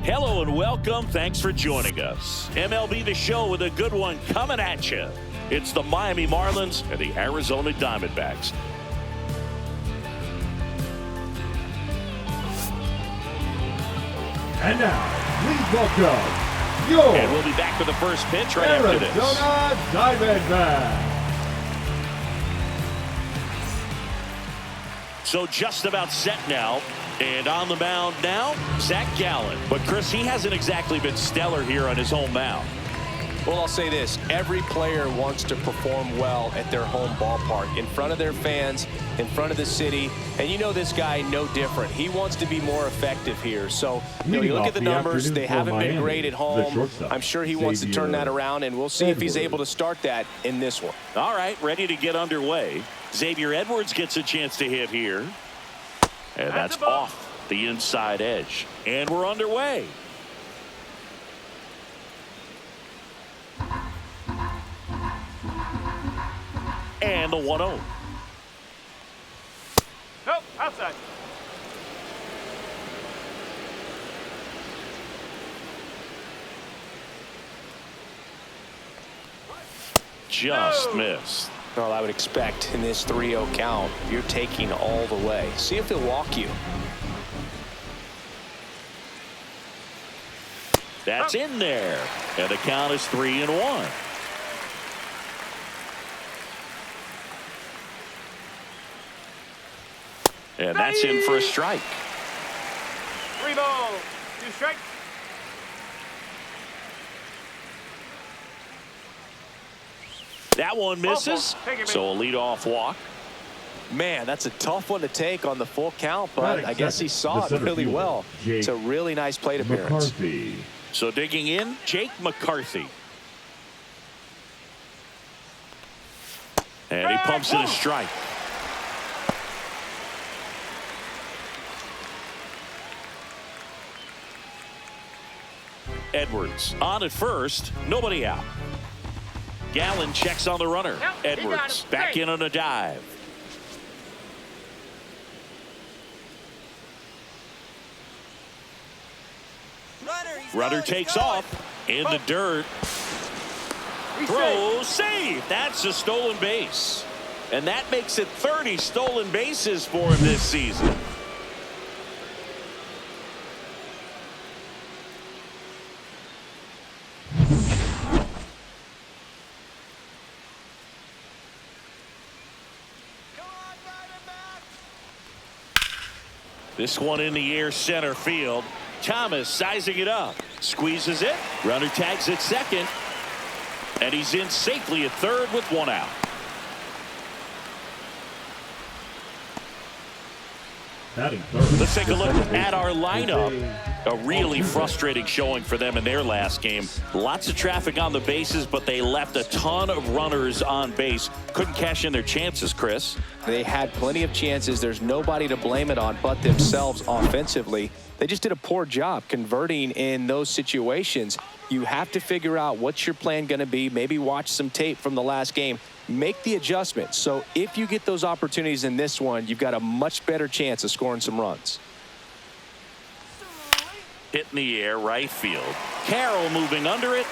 Hello and welcome. Thanks for joining us. MLB The Show with a good one coming at you. It's the Miami Marlins and the Arizona Diamondbacks. And now, please welcome your And we'll be back with the first pitch right after this. Arizona Diamondbacks. So just about set now. And on the mound now, Zach Gallen. But Chris, he hasn't exactly been stellar here on his home mound. Well, I'll say this. Every player wants to perform well at their home ballpark, in front of their fans, in front of the city. And you know this guy no different. He wants to be more effective here. So, you look at the numbers. They haven't been great at home. I'm sure he wants to turn that around, and we'll see if he's able to start that in this one. All right, ready to get underway. Xavier Edwards gets a chance to hit here. And that's off the inside edge. And we're underway. And the 1-0. Nope, outside. Just missed. Well, I would expect in this 3-0 count, you're taking all the way. See if he'll walk you. That's in there. And the count is 3-1. And that's in for a strike. 3 balls, 2 strikes. That one misses. So a leadoff walk. Man, that's a tough one to take on the full count, but I guess he saw it really well. It's a really nice plate appearance. McCarthy. So digging in, Jake McCarthy. And he pumps in a strike. Edwards on at first, nobody out. Gallen checks on the runner. Edwards back in on a dive. Runner takes off in the dirt. Throw, save. That's a stolen base. And that makes it 30 stolen bases for him this season. This one in the air center field. Thomas sizing it up. Squeezes it. Runner tags at second. And he's in safely at third with 1 out. Let's take a look at our lineup. A really frustrating showing for them in their last game. Lots of traffic on the bases, but they left a ton of runners on base. Couldn't cash in their chances, Chris. They had plenty of chances. There's nobody to blame it on but themselves offensively. They just did a poor job converting in those situations. You have to figure out what's your plan going to be. Maybe watch some tape from the last game. Make the adjustments. So if you get those opportunities in this one, you've got a much better chance of scoring some runs. Hit in the air, right field. Carroll moving under it.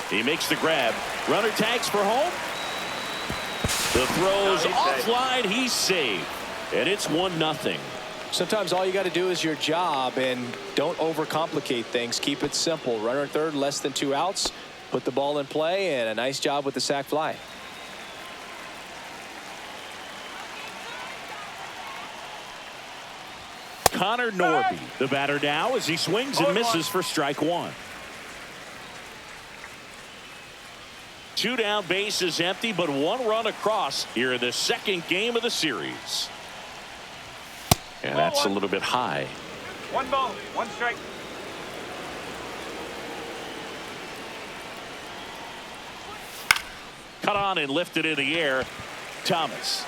He makes the grab. Runner tags for home. The throw's offline. He's saved. And it's 1-0. Sometimes all you got to do is your job, and don't overcomplicate things. Keep it simple. Runner at third, less than 2 outs. Put the ball in play, and a nice job with the sac fly. Connor Norby, the batter now, as he swings and misses for strike 1. 2 down, bases empty, but 1 run across here in the second game of the series. And that's a little bit high. 1 ball, 1 strike. Cut on and lifted in the air. Thomas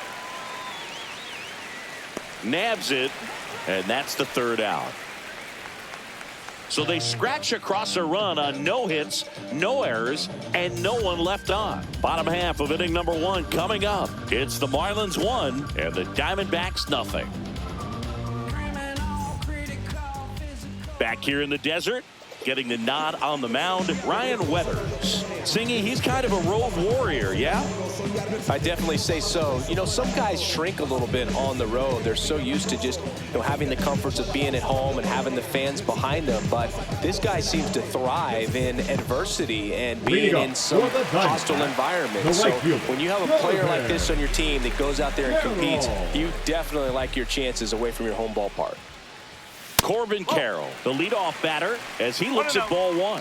nabs it, and that's the 3rd out. So they scratch across a run on no hits, no errors, and no one left on. Bottom half of inning number 1 coming up. It's the Marlins 1 and the Diamondbacks nothing. Back here in the desert, getting the nod on the mound, Ryan Weathers. Singy, he's kind of a road warrior, yeah? I definitely say so. You know, some guys shrink a little bit on the road. They're so used to just, having the comforts of being at home and having the fans behind them. But this guy seems to thrive in adversity and being in some hostile environment. So when you have a player like this on your team that goes out there and competes, you definitely like your chances away from your home ballpark. Corbin Carroll, the leadoff batter, as he looks at ball one.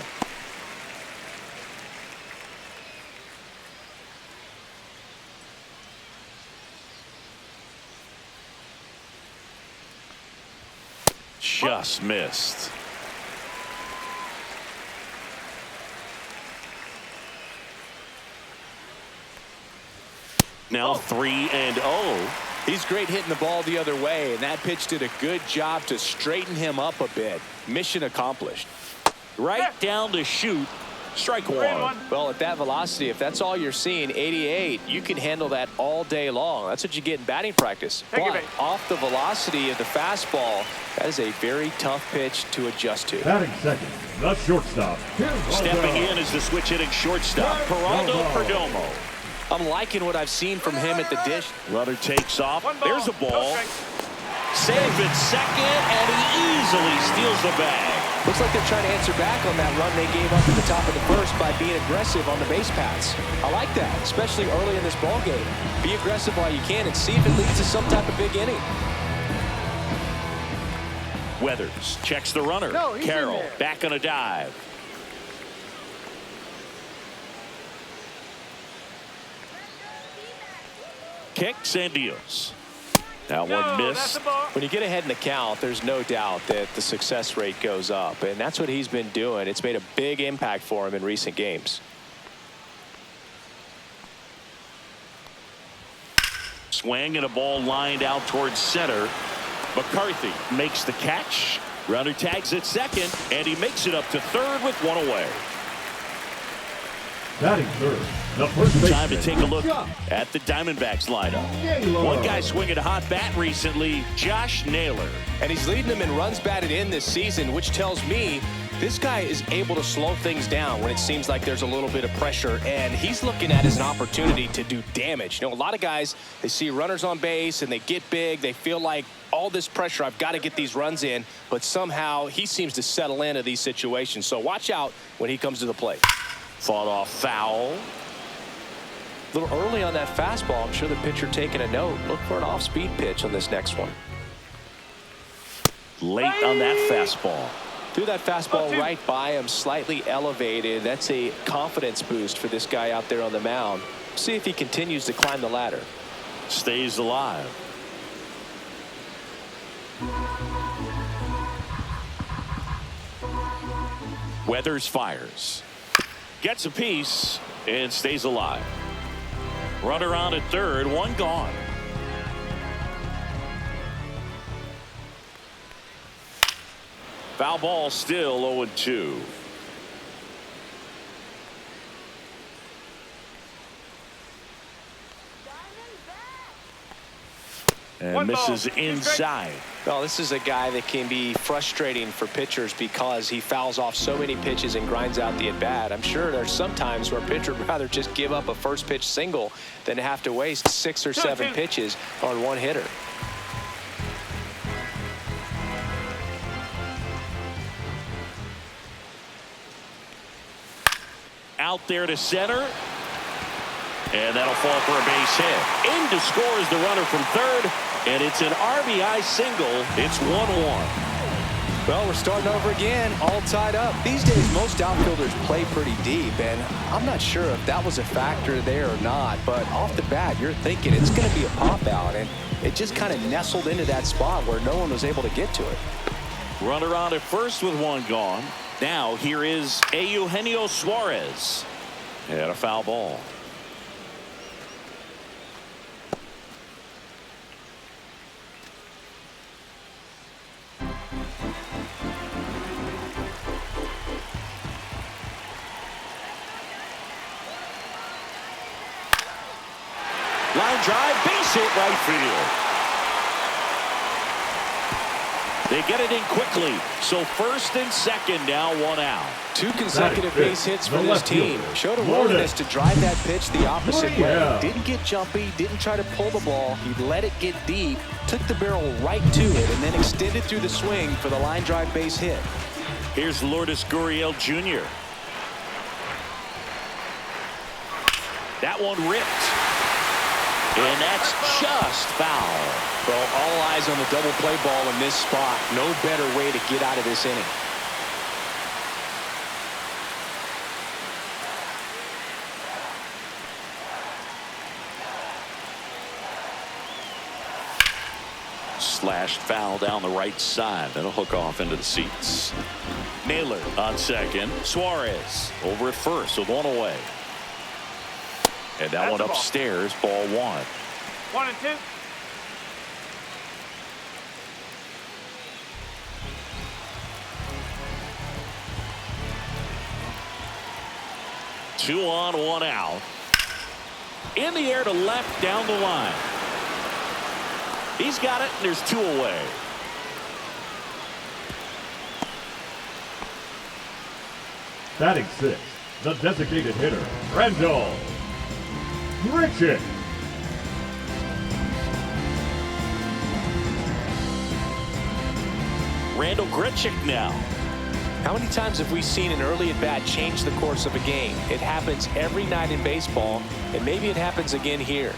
Just missed. Now 3-0. He's great hitting the ball the other way, and that pitch did a good job to straighten him up a bit. Mission accomplished. Right down the chute. Strike one. Well, at that velocity, if that's all you're seeing, 88, you can handle that all day long. That's what you get in batting practice. But off the velocity of the fastball, that is a very tough pitch to adjust to. Batting second, the shortstop. Stepping in is the switch hitting shortstop, Geraldo Perdomo. I'm liking what I've seen from him at the dish. Runner takes off. There's a ball. Save it second, and he easily steals the bag. Looks like they're trying to answer back on that run they gave up at the top of the first by being aggressive on the base paths. I like that, especially early in this ball game. Be aggressive while you can and see if it leads to some type of big inning. Weathers checks the runner. Carroll back on a dive. Kicks and deals. That one missed. When you get ahead in the count, there's no doubt that the success rate goes up, and that's what he's been doing. It's made a big impact for him in recent games. Swing and a ball lined out towards center. McCarthy makes the catch. Runner tags at second, and he makes it up to third with one away. Batting third, the first baseman. Time to take a look at the Diamondbacks lineup. One guy swinging a hot bat recently, Josh Naylor. And he's leading them in runs batted in this season, which tells me this guy is able to slow things down when it seems like there's a little bit of pressure, and he's looking at it as an opportunity to do damage. You know, a lot of guys, they see runners on base and they get big. They feel like all this pressure, I've got to get these runs in, but somehow he seems to settle into these situations. So watch out when he comes to the plate. Fought off foul. A little early on that fastball. I'm sure the pitcher taking a note. Look for an off-speed pitch on this next one. Late on that fastball. Threw that fastball right by him, slightly elevated. That's a confidence boost for this guy out there on the mound. See if he continues to climb the ladder. Stays alive. Weathers fires. Gets a piece and stays alive. Runner on at third, one gone. Foul ball, still 0-2. And misses inside. Well, this is a guy that can be frustrating for pitchers because he fouls off so many pitches and grinds out the at-bat. I'm sure there's some times where a pitcher would rather just give up a first pitch single than have to waste 6 or 7 pitches on one hitter. Out there to center. And that'll fall for a base hit. In to score is the runner from third. And it's an RBI single. It's 1-1. Well, we're starting over again, all tied up. These days, most outfielders play pretty deep, and I'm not sure if that was a factor there or not, but off the bat, you're thinking it's going to be a pop-out, and it just kind of nestled into that spot where no one was able to get to it. Runner on at first with one gone. Now, here is Eugenio Suarez. And a foul ball. Line drive, base hit right field. They get it in quickly. So first and second now, one out. 2 consecutive base hits for The this left team. fielder, Showed a Marlins. willingness to drive that pitch the opposite way. Yeah. Didn't get jumpy, didn't try to pull the ball. He let it get deep, took the barrel right to it, and then extended through the swing for the line drive base hit. Here's Lourdes Gurriel Jr. That one ripped. And that's just foul. Well, all eyes on the double play ball in this spot. No better way to get out of this inning. Slashed foul down the right side. That'll hook off into the seats. Naylor on second. Suarez over at first with one away. And that one upstairs, ball 1. 1 and 2. Two on, one out. In the air to left down the line. He's got it, and there's 2 away. Batting 6, the designated hitter, Randall Grichuk. Randall Grichuk now. How many times have we seen an early at bat change the course of a game? It happens every night in baseball, and maybe it happens again here.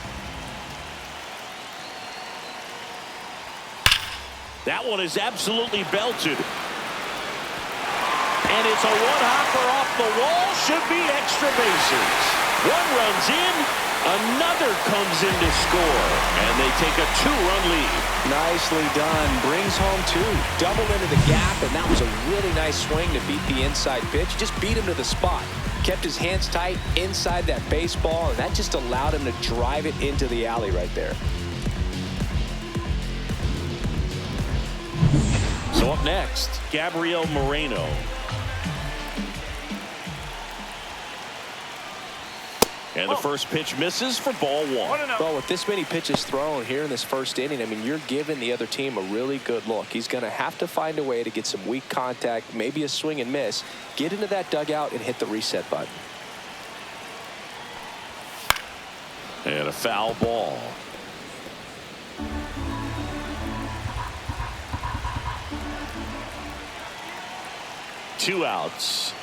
That one is absolutely belted. And it's a one-hopper off the wall. Should be extra bases. One runs in. Another comes in to score. And they take a 2-run lead. Nicely done. Brings home 2. Double into the gap, and that was a really nice swing to beat the inside pitch. Just beat him to the spot. Kept his hands tight inside that baseball, and that just allowed him to drive it into the alley right there. So up next, Gabriel Moreno. And the first pitch misses for ball 1. Well, with this many pitches thrown here in this first inning, I mean, you're giving the other team a really good look. He's going to have to find a way to get some weak contact, maybe a swing and miss, get into that dugout and hit the reset button. And a foul ball. Two outs.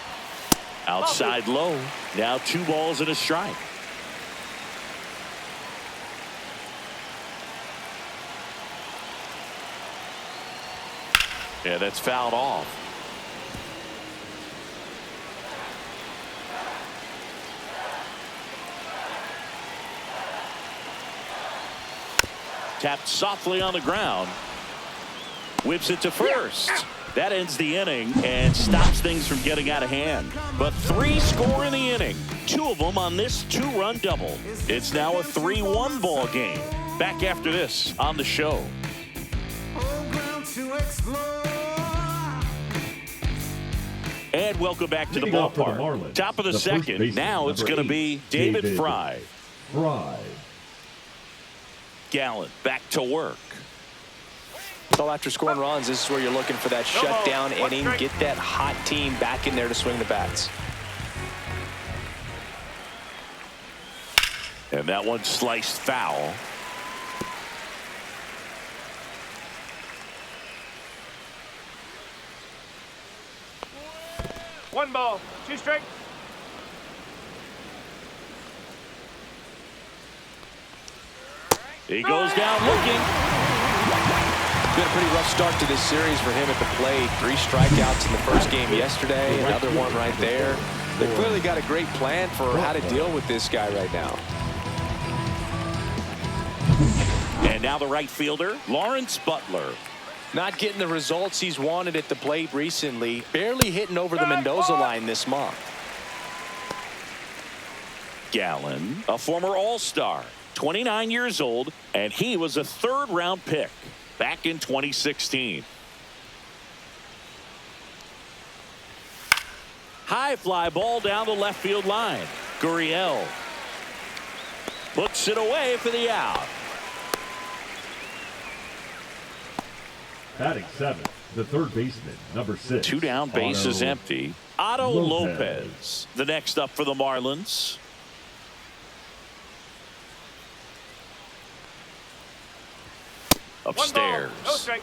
Outside low. Now 2 balls and a strike. Yeah, that's fouled off. Tapped softly on the ground. Whips it to first. That ends the inning and stops things from getting out of hand. But 3 score in the inning. 2 of them on this 2-run double. It's now a 3-1 ball game. Back after this on the show. And welcome back to the Leading off for the ballpark. Marlins, Top of the first second. baseman, Now it's number going to 8, be David Fry. Fry. Gallant back to work. So after scoring runs, this is where you're looking for that shutdown inning. Get that hot team back in there to swing the bats. And that one sliced foul. One ball, 2 strikes. He goes down looking. Been a pretty rough start to this series for him at the plate. 3 strikeouts in the first game yesterday. Another one right there. They clearly got a great plan for how to deal with this guy right now. And now the right fielder, Lawrence Butler. Not getting the results he's wanted at the plate recently. Barely hitting over the Mendoza line this month. Gallen, a former All-Star, 29 years old, and he was a 3rd-round pick back in 2016. High fly ball down the left field line. Gurriel puts it away for the out. Batting 7th, the third baseman, number 6. 2 down, bases Otto empty. Otto Lopez. Lopez, the next up for the Marlins. Upstairs. 1 ball, no strike.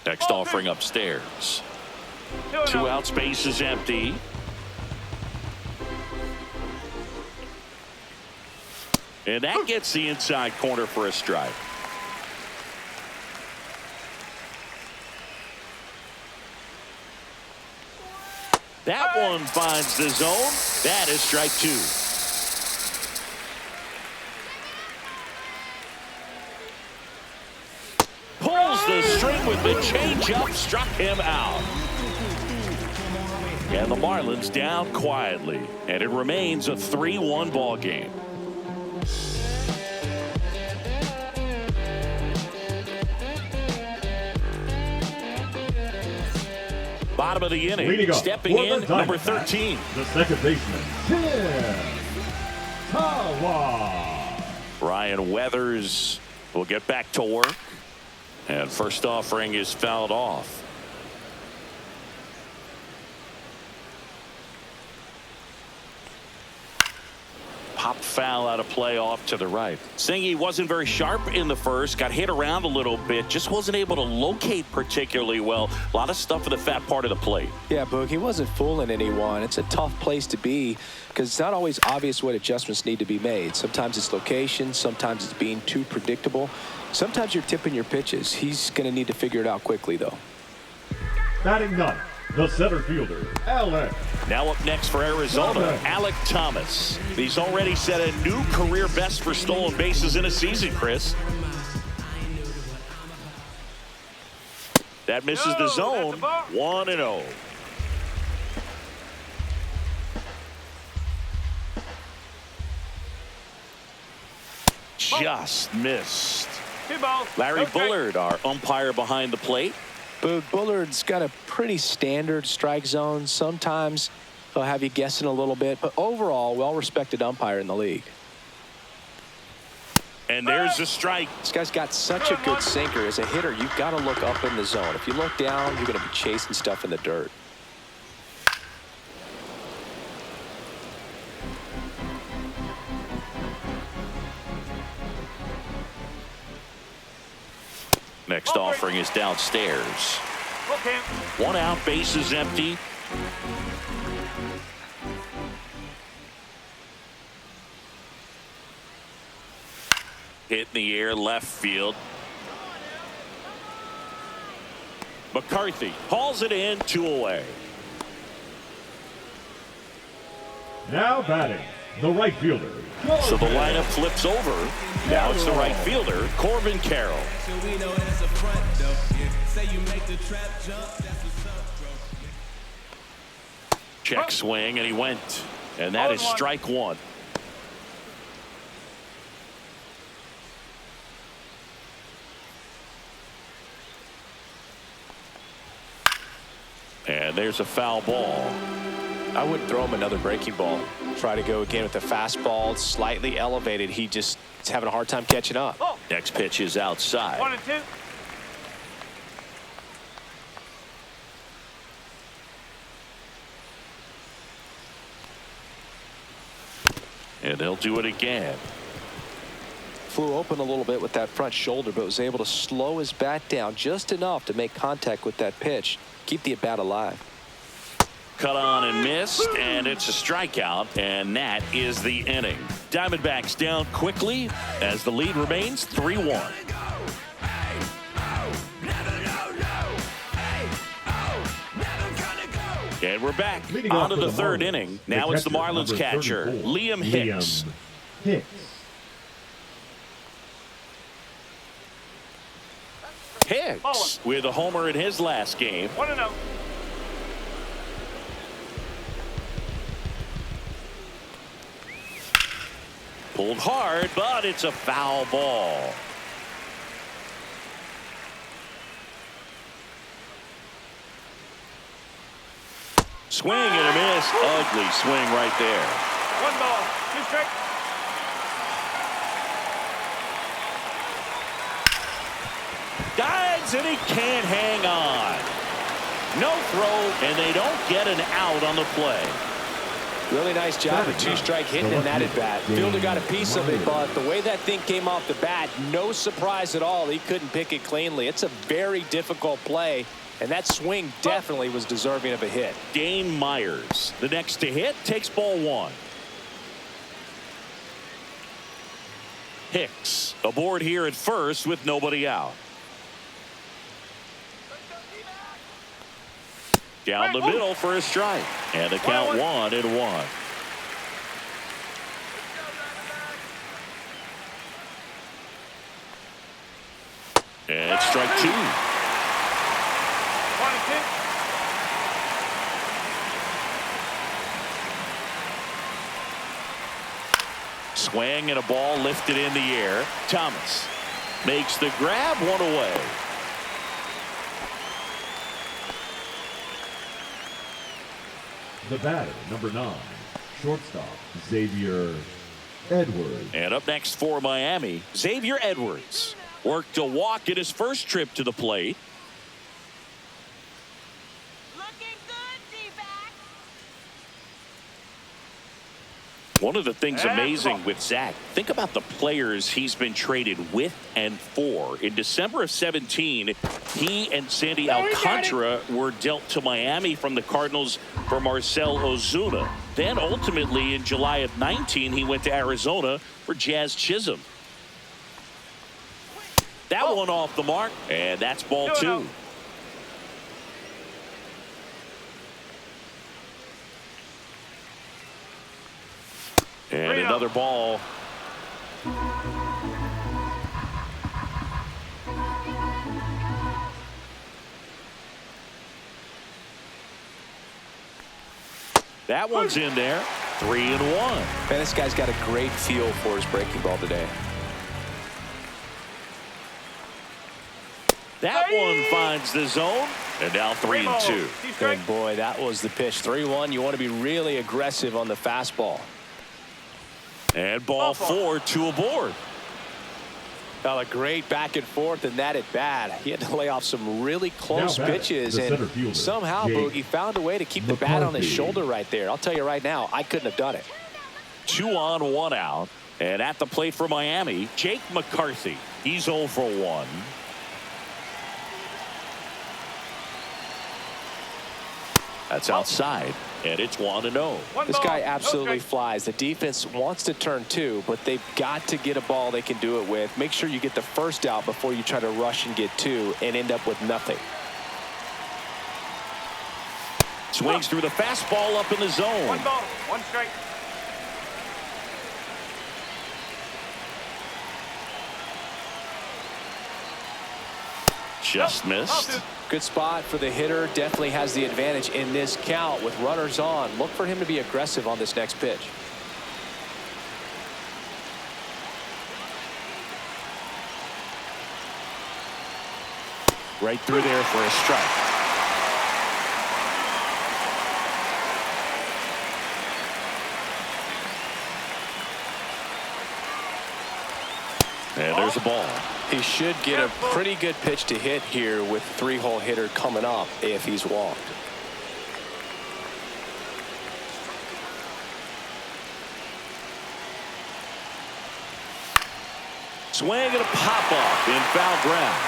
Next offering upstairs. 2 outs, bases empty. And that gets the inside corner for a strike. That one finds the zone. That is strike 2. Pulls the string with the changeup, struck him out. And the Marlins down quietly, and it remains a 3-1 ball game. Bottom of the inning, stepping in, number 13. The second baseman, Tim Tawa. Brian Weathers will get back to work. And first offering is fouled off. Pop foul out of play off to the right. Singy wasn't very sharp in the first, got hit around a little bit, just wasn't able to locate particularly well. A lot of stuff in the fat part of the plate. Yeah, Boog, he wasn't fooling anyone. It's a tough place to be because it's not always obvious what adjustments need to be made. Sometimes it's location, sometimes it's being too predictable. Sometimes you're tipping your pitches. He's going to need to figure it out quickly, though. Batting 9th, the center fielder, Alec. Now up next for Arizona, Alec Thomas. He's already set a new career best for stolen bases in a season, Chris. That misses the zone. 1-0. Just missed. 2 balls. Larry no strike. Bullard, our umpire behind the plate. Boog, Bullard's got a pretty standard strike zone. Sometimes he'll have you guessing a little bit, but overall, well-respected umpire in the league. And there's a strike. This guy's got such a good sinker. As a hitter, you've got to look up in the zone. If you look down, you're going to be chasing stuff in the dirt. Next offering is downstairs. Okay. 1 out, bases empty. Hit in the air, left field. McCarthy hauls it in, 2 away. Now batting, the right fielder. So the lineup flips over. Now it's the right fielder, Corbin Carroll. Check swing, and he went. And that is strike 1. And there's a foul ball. I wouldn't throw him another breaking ball. Try to go again with the fastball. It's slightly elevated. He's having a hard time catching up. Next pitch is outside. 1-2. And they'll do it again. Flew open a little bit with that front shoulder, but was able to slow his bat down just enough to make contact with that pitch. Keep the at-bat alive. Cut on and missed, and it's a strikeout, and that is the inning. Diamondbacks down quickly as the lead remains 3-1. And we're back on to the third inning. Now it's the Marlins catcher, Liam Hicks. Hicks with a homer in his last game. 1-0. Pulled hard, but it's a foul ball. Swing and a miss. Ugly swing right there. 1 ball, 2 straight. Dives, and he can't hang on. No throw, and they don't get an out on the play. Really nice job of 2-strike hitting in that at bat. Fielder got a piece of it, but the way that thing came off the bat, no surprise at all. He couldn't pick it cleanly. It's a very difficult play, and that swing definitely was deserving of a hit. Dane Myers, the next to hit, takes ball 1. Hicks aboard here at first with nobody out. Down the middle for a strike. And a count 1-1. And it's strike 2. 1-2. Swing and a ball lifted in the air. Thomas makes the grab, 1 away. The batter, number 9, shortstop, Xavier Edwards. And up next for Miami, Xavier Edwards worked a walk in his first trip to the plate. Looking good, D-back. One of the things amazing with Zach, think about the players he's been traded with and for. In December of 17, he and Sandy Alcantara were dealt to Miami from the Cardinals for Marcell Ozuna. Then ultimately in July of 19, he went to Arizona for Jazz Chisholm. That one off the mark, and that's ball 2. And another ball. That one's in there. 3-1. Man, this guy's got a great feel for his breaking ball today. That one finds the zone. And now 3-2. And boy, that was the pitch. 3-1. You want to be really aggressive on the fastball. And ball 4, 2 aboard. A great back and forth in that at bat. He had to lay off some really close pitches, and somehow Boogie found a way to keep the bat on his shoulder right there. I'll tell you right now, I couldn't have done it. 2 on, 1 out. And at the plate for Miami, Jake McCarthy. He's 0 for 1. That's outside, and it's 1-0. This guy absolutely flies. The defense wants to turn 2, but they've got to get a ball they can do it with. Make sure you get the first out before you try to rush and get 2 and end up with nothing. Swings through the fastball up in the zone. 1 ball, 1 strike. Just missed. Good spot for the hitter. Definitely has the advantage in this count with runners on. Look for him to be aggressive on this next pitch. Right through there for a strike. And there's a ball. He should get a pretty good pitch to hit here with 3-hole hitter coming up if he's walked. Swing and a pop off in foul ground.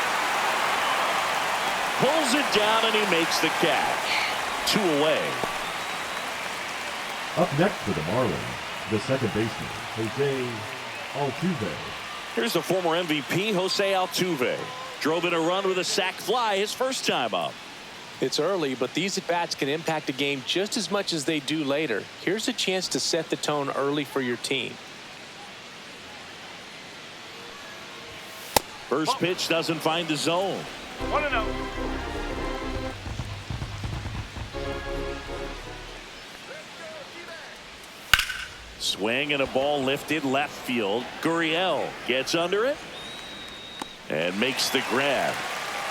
Pulls it down and he makes the catch. 2 away. Up next for the Marlins, the second baseman, Jose Altuve. Here's the former MVP, Jose Altuve. Drove in a run with a sac fly his first time up. It's early, but these at-bats can impact a game just as much as they do later. Here's a chance to set the tone early for your team. First pitch doesn't find the zone. 1-0. Swing and a ball lifted left field. Gurriel gets under it and makes the grab.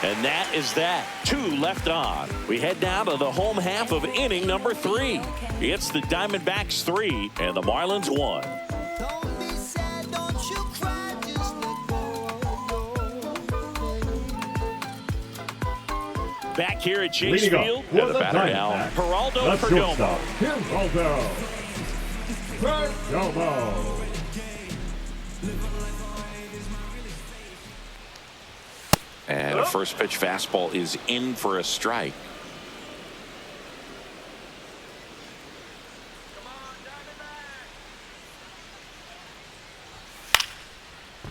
And that is that. 2 left on. We head down to the home half of inning number 3. It's the Diamondbacks 3 and the Marlins 1. Don't be sad, don't you cry, just let go of your pain. Back here at Chase Leading up Field, for and the the batter now, Diamondbacks, Geraldo the Perdomo. shortstop, Perdomo. And a first pitch fastball is in for a strike.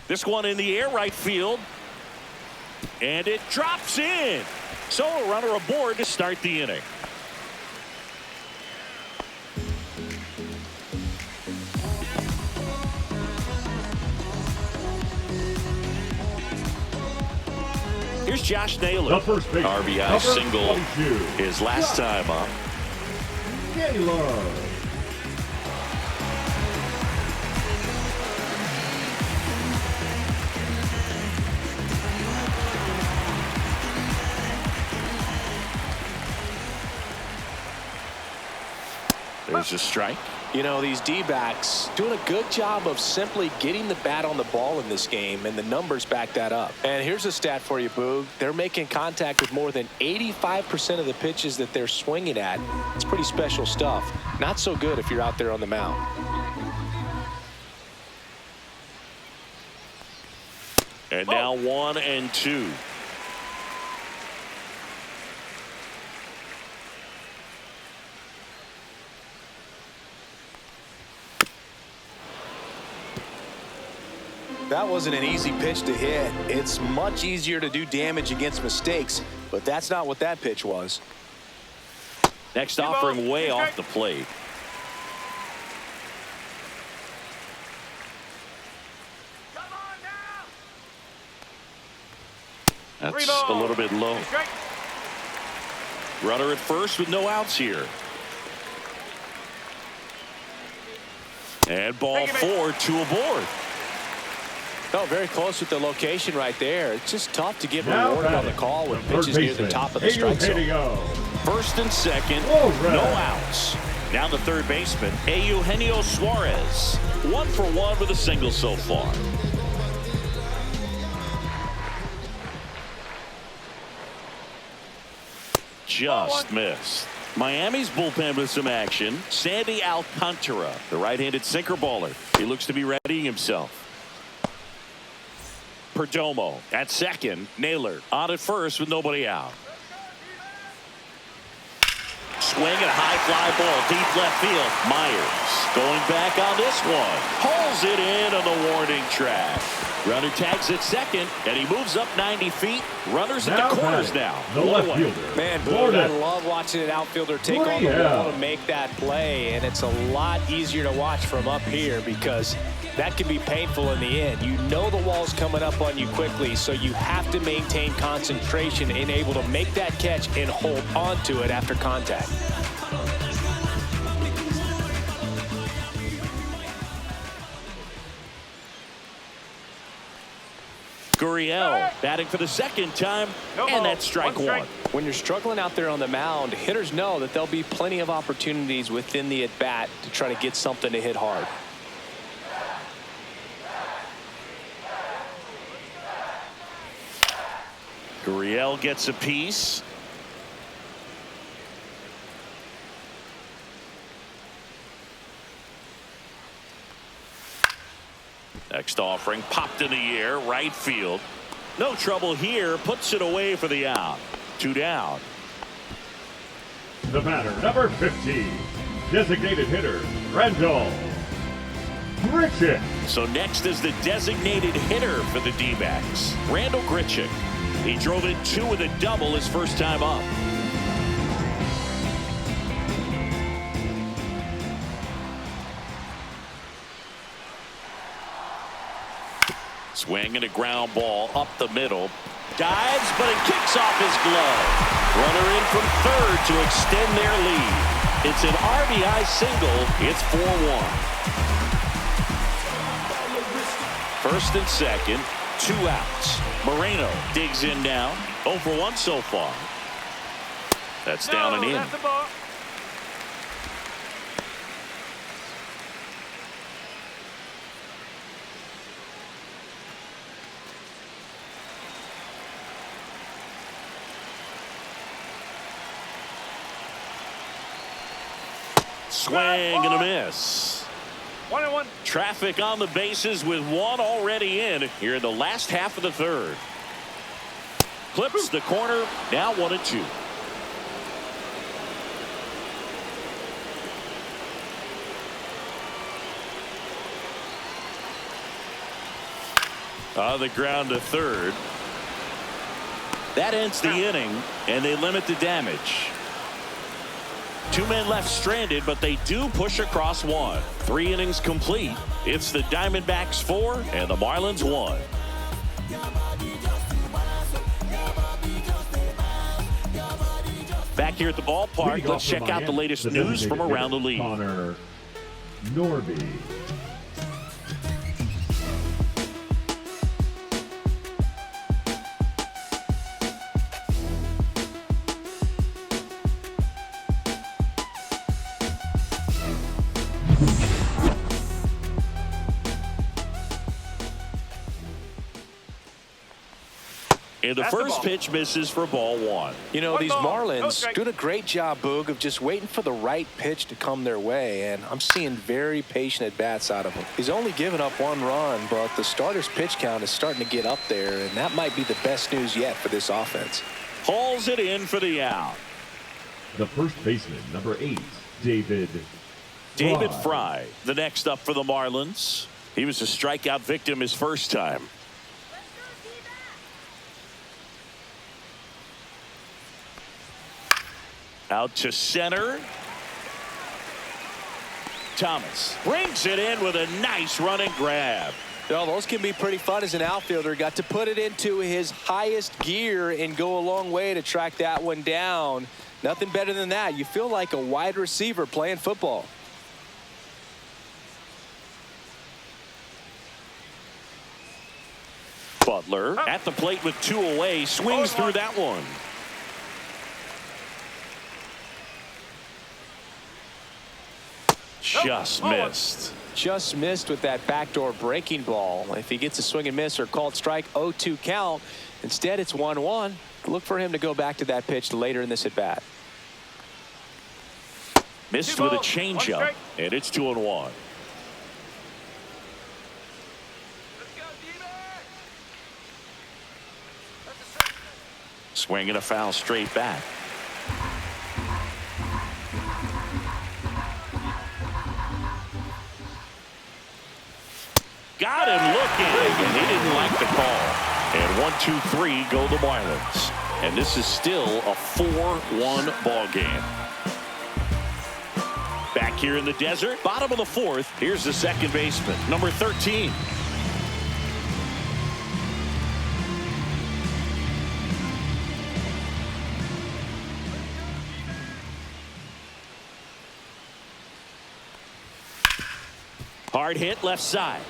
This one in the air, right field. And it drops in. So a runner aboard to start the inning. Here's Josh Naylor. The first baseman, RBI number single 22. his last time up. Naylor. There's a strike. You know, these D-backs doing a good job of simply getting the bat on the ball in this game, and the numbers back that up. And here's a stat for you, Boog. They're making contact with more than 85% of the pitches that they're swinging at. It's pretty special stuff. Not so good if you're out there on the mound. And now 1-2. That wasn't an easy pitch to hit. It's much easier to do damage against mistakes, but that's not what that pitch was. Next offering way off the plate. That's a little bit low. Runner at first with no outs here. And ball 4, 2 aboard. Oh, very close with the location right there. It's just tough to get Now rewarded on batting, the call with the third pitches near the baseman, top of the strike zone. Eugenio. First and second, All right. no outs. Now the third baseman, Eugenio Suarez. 1 for 1 with a single so far. Just missed. Miami's bullpen with some action. Sandy Alcantara, the right-handed sinker baller. He looks to be readying himself. Perdomo at second. Naylor on at first with nobody out. Swing and a high fly ball deep left field. Myers going back on this one. Pulls it in on the warning track. Runner tags at second, and he moves up 90 feet. Runners at the corners now. The left fielder. Man, Boog, I love watching an outfielder take on the wall to make that play, and it's a lot easier to watch from up here because that can be painful in the end. You know the wall's coming up on you quickly, so you have to maintain concentration and able to make that catch and hold on to it after contact. Gurriel batting for the second time, and that's strike one. When you're struggling out there on the mound, hitters know that there'll be plenty of opportunities within the at-bat to try to get something to hit hard. Gurriel gets a piece. Next offering popped in the air, right field. No trouble here, puts it away for the out. 2 down. The batter, number 15, designated hitter, Randall Grichuk. So next is the designated hitter for the D-backs, Randall Grichuk. He drove in 2 with a double his first time up. Swing and a ground ball up the middle. Dives, but it kicks off his glove. Runner in from third to extend their lead. It's an RBI single. It's 4-1. First and second, 2 outs. Moreno digs in now. 0 for 1 so far. That's down and in. That's the ball. Swing and a miss. 1-1. Traffic on the bases with one already in here in the last half of the third. Clips the corner. Now 1-2. On the ground to third. That ends the inning, and they limit the damage. 2 men left stranded, but they do push across one. 3 innings complete. It's the Diamondbacks 4 and the Marlins 1. Back here at the ballpark, let's check out the latest news from around the league. Connor Norby. And the first pitch misses for ball 1. You know, 1 these ball, no Marlins strike. doing a great job, Boog, of just waiting for the right pitch to come their way, and I'm seeing very patient at-bats out of him. He's only given up 1 run, but the starter's pitch count is starting to get up there, and that might be the best news yet for this offense. Hauls it in for the out. The first baseman, number 8, David Fry, the next up for the Marlins. He was a strikeout victim his first time. Out to center. Thomas brings it in with a nice running grab. Well, those can be pretty fun as an outfielder. Got to put it into his highest gear and go a long way to track that one down. Nothing better than that. You feel like a wide receiver playing football. Butler at the plate with 2 away, swings through that one. Just missed. Just missed with that backdoor breaking ball. If he gets a swing and miss or called strike, 0-2 count. Instead, it's 1-1. Look for him to go back to that pitch later in this at bat. Missed with a changeup, and it's 2-1. Swing and a foul straight back. Got him looking, and he didn't like the call. And 1-2-3 go the Marlins. And this is still a 4-1 ball game. Back here in the desert, bottom of the 4th, here's the second baseman, number 13. Hard hit left side.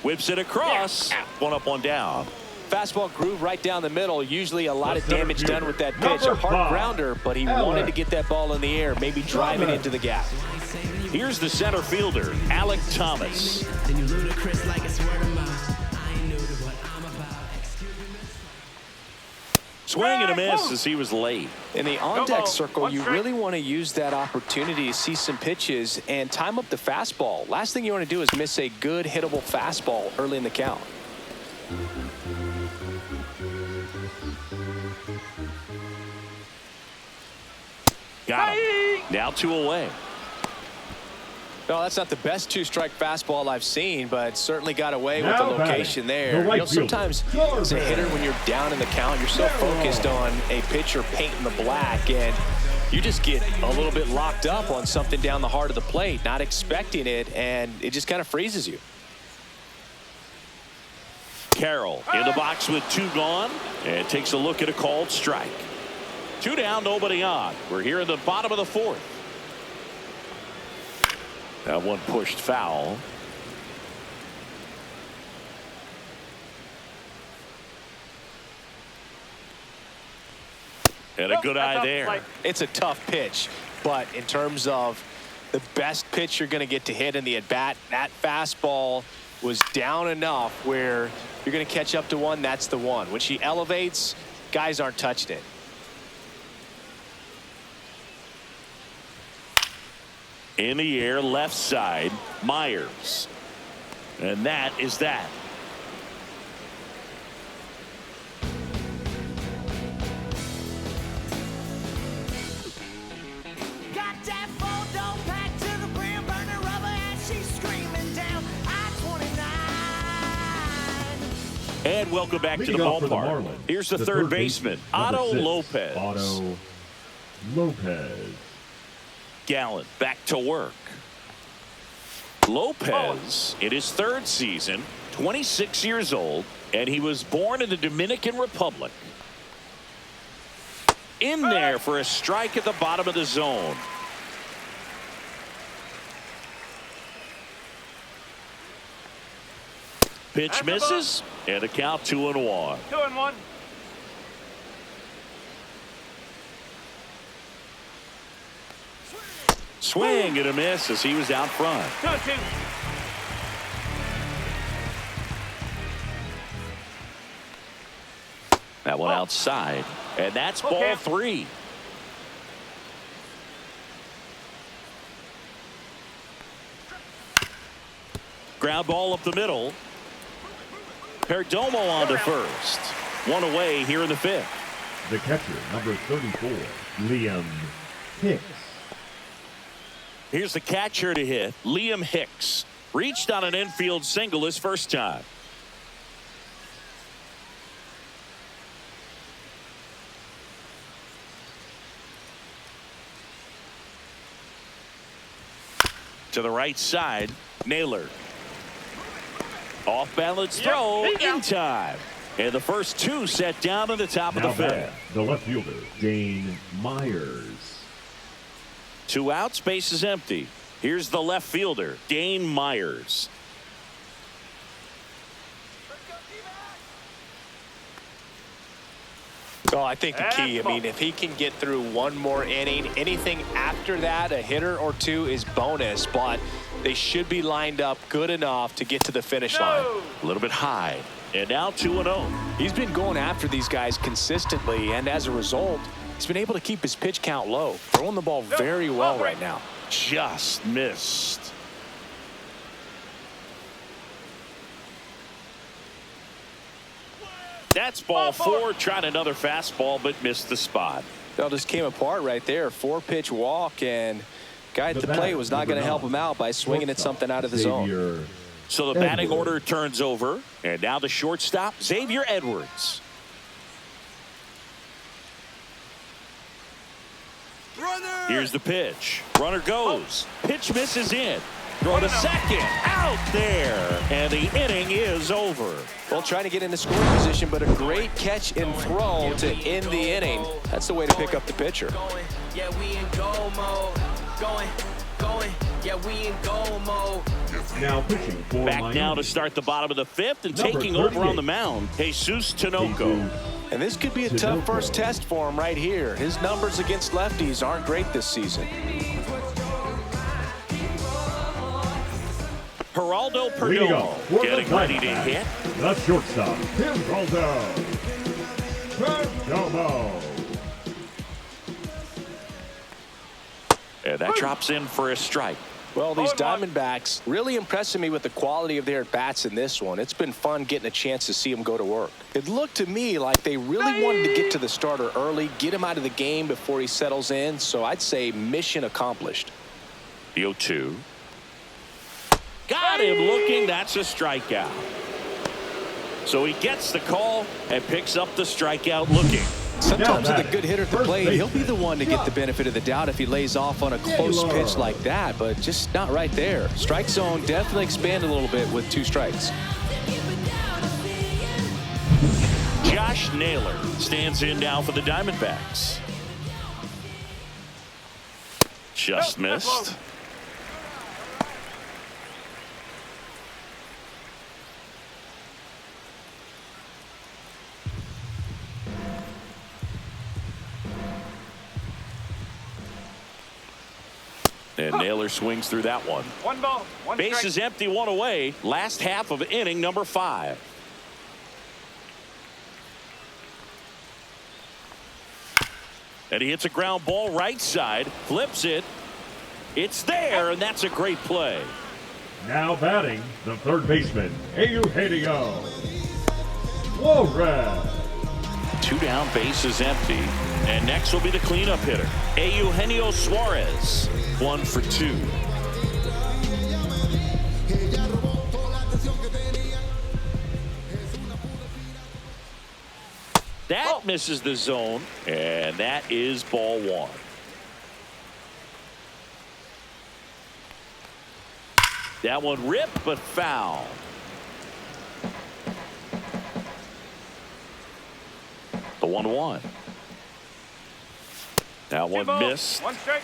Whips it across. One up, one down. Fastball groove right down the middle. Usually a lot of damage done with that pitch. A hard grounder, but he wanted to get that ball in the air, maybe drive it into the gap. Here's the center fielder, Alec Thomas. Swing and a miss as he was late. In the on-deck circle, you really want to use that opportunity to see some pitches and time up the fastball. Last thing you want to do is miss a good hittable fastball early in the count. Got him. Now 2 away. No, that's not the best 2-strike fastball I've seen, but certainly got away with the location there. You know, sometimes as a hitter, when you're down in the count, you're so focused on a pitcher painting the black, and you just get a little bit locked up on something down the heart of the plate, not expecting it, and it just kind of freezes you. Carroll in the box with 2 gone, and takes a look at a called strike. 2 down, nobody on. We're here in the bottom of the 4th. That one pushed foul. And a good eye there. It's a tough pitch, but in terms of the best pitch you're going to get to hit in the at-bat, that fastball was down enough where you're going to catch up to one. That's the one. When she elevates, guys aren't touching it. In the air, left side, Myers. And that is that. Got that photo packed to the brim, burning rubber as she's screaming down I-29. And welcome back to the Leading off for the ballpark. Marlins, Here's the third baseman, number Otto 6, Lopez. Otto Lopez. Gallen back to work. Lopez in his third season, 26 years old, and he was born in the Dominican Republic. In there for a strike at the bottom of the zone. Pitch misses, and a count 2-1. 2-1. Swing and a miss as he was out front. 2-2. That one outside, and that's ball Okay. 3. Ground ball up the middle. Perdomo on to first. One away here in the 5th. The catcher, number 34, Liam Hicks. Here's the catcher to hit, Liam Hicks. Reached on an infield single his first time. To the right side, Naylor. Off balance throw in time. And the first 2 set down in the top Now of the 5th. batting, the left fielder, Dane Myers. 2 outs, base is empty. Here's the left fielder, Dane Myers. Oh, I think the key, I mean, if he can get through one more inning, anything after that, a hitter or 2 is bonus, but they should be lined up good enough to get to the finish line. A little bit high. And now 2-0. He's been going after these guys consistently, and as a result, he's been able to keep his pitch count low. Throwing the ball very well right now. Just missed. That's ball 4. Tried another fastball, but missed the spot. That just came apart right there. 4-pitch walk, and guy at the plate was not going to help him out by swinging at something out of the zone. Xavier So the batting Edwards. order turns over, and now the shortstop, Xavier Edwards. Here's the pitch. Runner goes. Pitch misses in. Throw to second. Out there. And the inning is over. Well, trying to get into scoring position, but a great catch and throw to end the inning. That's the way to pick up the pitcher. Yeah, we in go mode. Going. Yeah, we in go mode. Now pitching for Back Miami. now to start the bottom of the 5th and Number taking over on 38. the mound, Jesus Tinoco. Jesus And this could be a tough first test for him right here. His numbers against lefties aren't great this season. Geraldo Leading Perdomo off for the getting ready to Diamondbacks, hit. the shortstop, Geraldo Perdomo. And that drops in for a strike. Well, these Diamondbacks really impressing me with the quality of their at-bats in this one. It's been fun getting a chance to see them go to work. It looked to me like they really wanted to get to the starter early, get him out of the game before he settles in, so I'd say mission accomplished. The 0-2. Got him looking. That's a strikeout. So he gets the call and picks up the strikeout looking. Sometimes Now with a good hitter at the first plate, he'll be baseman, the one to get the benefit of the doubt if he lays off on a close Taylor. pitch like that, but just not right there. Strike zone definitely expanded a little bit with 2 strikes. Josh Naylor stands in now for the Diamondbacks. Just missed. And Naylor swings through that one. 1 ball, 1 Base strike. is empty, 1 away. Last half of inning number 5. And he hits a ground ball right side, flips it, It's there, and that's a great play. Now batting, the third baseman, Eugenio Suarez. 2 down, bases empty. And next will be the cleanup hitter, Eugenio Suarez. 1 for 2. That misses the zone, and that is ball 1. That one ripped, but foul. The 1-1. That one missed. 1 strike.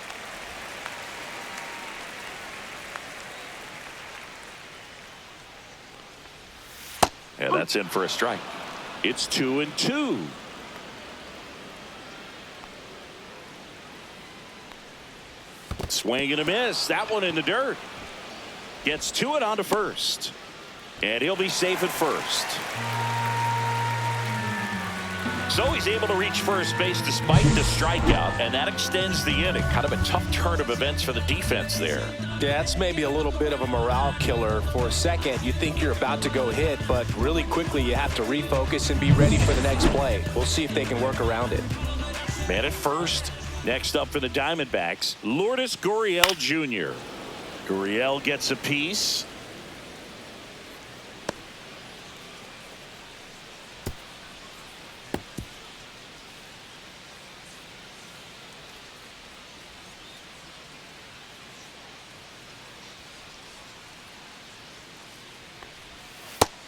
And that's in for a strike. It's 2-2. Swing and a miss. That one in the dirt. Gets to it onto first. And he'll be safe at first. So he's able to reach first base despite the strikeout, and that extends the inning. Kind of a tough turn of events for the defense there. Yeah, that's maybe a little bit of a morale killer. For a second, you think you're about to go hit, but really quickly you have to refocus and be ready for the next play. We'll see if they can work around it. Man at first. Next up for the Diamondbacks, Lourdes Gurriel Jr. Gurriel gets a piece.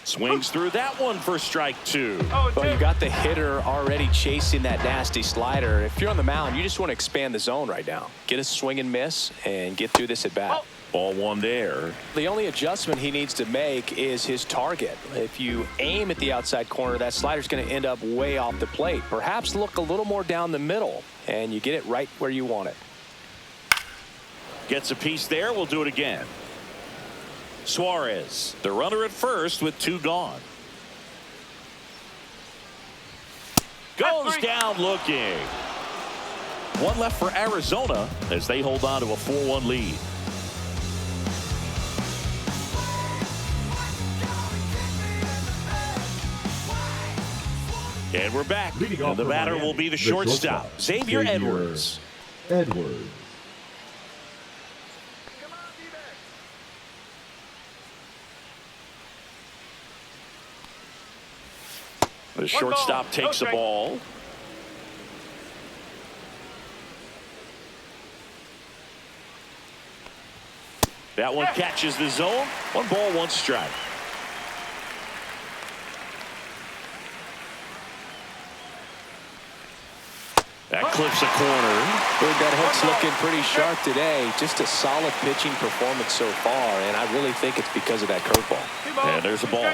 Swings through that one for strike 2. Well, you got the hitter already chasing that nasty slider. If you're on the mound, you just want to expand the zone right now. Get a swing and miss and get through this at bat. Ball 1 there. The only adjustment he needs to make is his target. If you aim at the outside corner, that slider's going to end up way off the plate. Perhaps look a little more down the middle, and you get it right where you want it. Gets a piece there. We'll do it again. Suarez, the runner at first with 2 gone. Goes down looking. 1 left for Arizona as they hold on to a 4-1 lead. And we're back. And the batter will be the shortstop, Xavier Edwards. The shortstop takes the ball. That one catches the zone. 1 ball, 1 strike. That clips a corner. That hook's looking pretty sharp today. Just a solid pitching performance so far, and I really think it's because of that curveball. And there's a ball.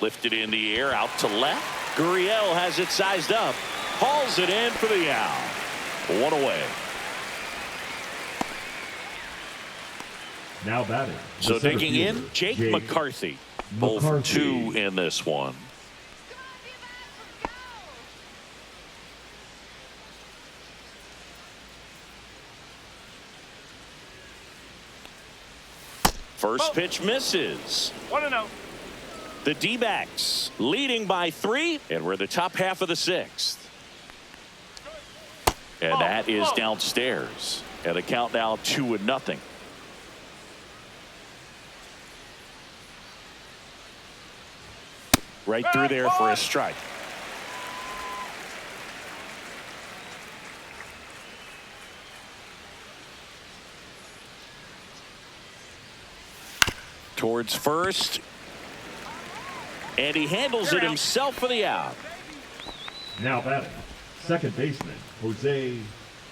Lifted in the air, out to left. Gurriel has it sized up. Hauls it in for the out. 1 away. Now batting. So taking in Jake McCarthy. 0 for 2 in this one. First pitch misses. 1-0. The D-backs leading by 3, and we're in the top half of the 6th. And that is downstairs. And the count now 2-0. Right through there for a strike. Towards first. And he handles it himself for the out. Now batting, second baseman, Jose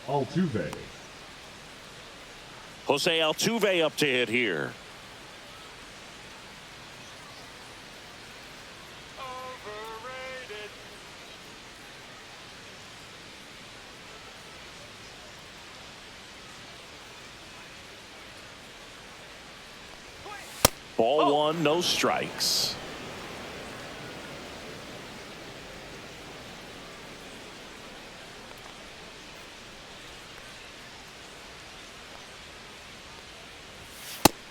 Altuve. Jose Altuve up to hit here. Overrated. Ball 1, no strikes.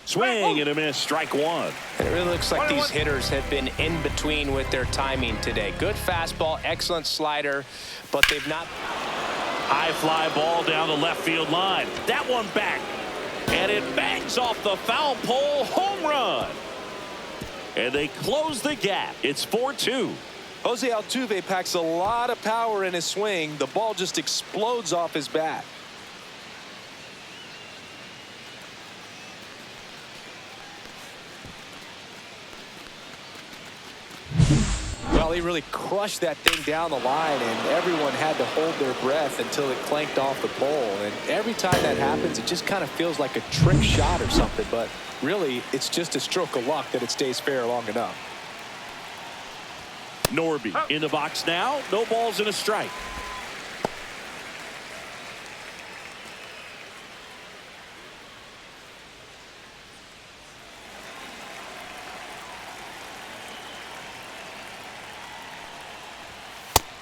Swing and a miss, strike one. And it really looks like these hitters have been in between with their timing today. Good fastball, excellent slider, but they've not. High fly ball down the left field line. That one back. And it bangs off the foul pole. Home run. And they close the gap. It's 4-2. Jose Altuve packs a lot of power in his swing. The ball just explodes off his bat. Well, he really crushed that thing down the line, and everyone had to hold their breath until it clanked off the pole. And every time that happens, it just kind of feels like a trick shot or something. But really, it's just a stroke of luck that it stays fair long enough. Norby in the box now. No balls and a strike.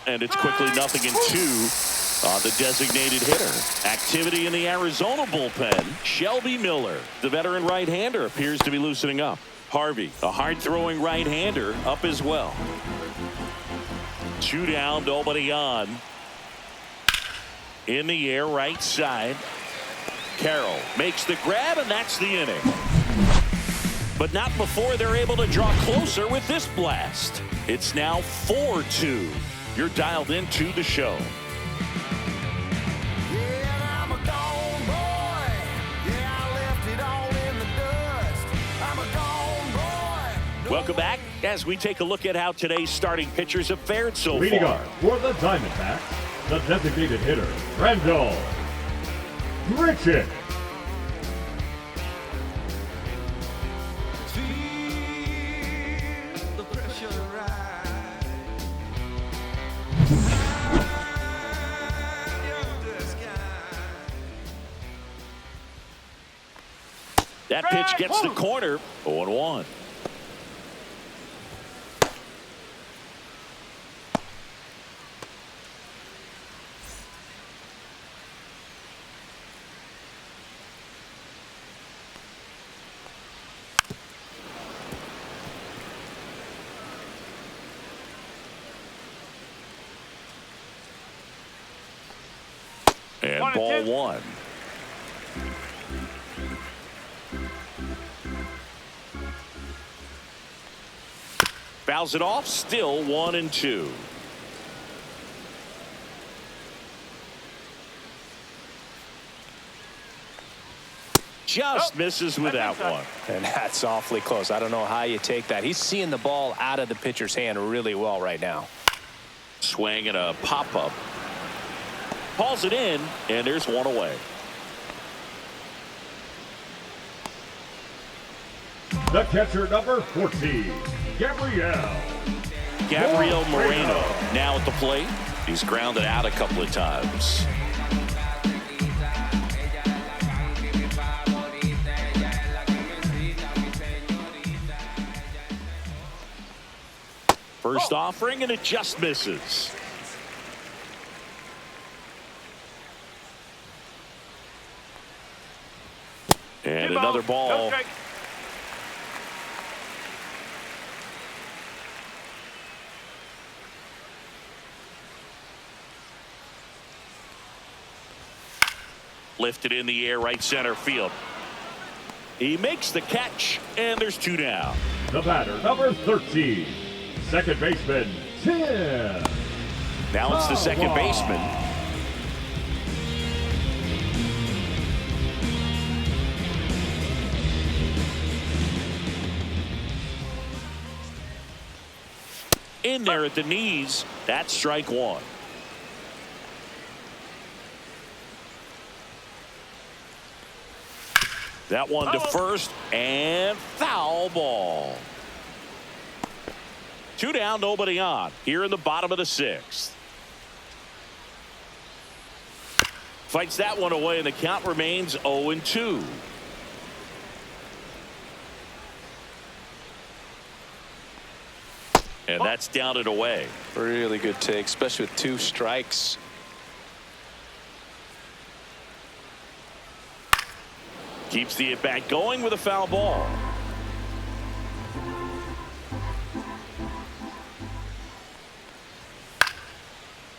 And it's quickly 0-2 on the designated hitter. Activity in the Arizona bullpen. Shelby Miller, the veteran right-hander, appears to be loosening up. Harvey, a hard-throwing right-hander, up as well. 2 down, nobody on. In the air, right side. Carroll makes the grab, and that's the inning. But not before they're able to draw closer with this blast. It's now 4-2. You're dialed into the show. Yeah, I'm a gone boy. Yeah, I left it all in the dust. I'm a gone boy. Welcome back as we take a look at how today's starting pitchers have fared so Leading far. guard for the Diamondbacks, the designated hitter, Randall Grichuk. Feel the pressure rise. That pitch gets the corner. 0-1. And ball one. Fouls it off, still 1-2. Just misses with that one. And that's awfully close. I don't know how you take that. He's seeing the ball out of the pitcher's hand really well right now. Swing and a pop-up. Hauls it in, and there's one away. The catcher, number 14, Gabriel Moreno now at the plate. He's grounded out a couple of times. First offering, and it just misses. And another ball. Lifted in the air, right center field. He makes the catch, and there's 2 down. The batter, number 13, second baseman, Tim. Now it's the second baseman. In there at the knees. That's strike one. That one to first, and foul ball. 2 down, nobody on. Here in the bottom of the 6th. Fights that one away, and the count remains 0-2. And that's down and away. Really good take, especially with 2 strikes. Keeps the at-bat going with a foul ball.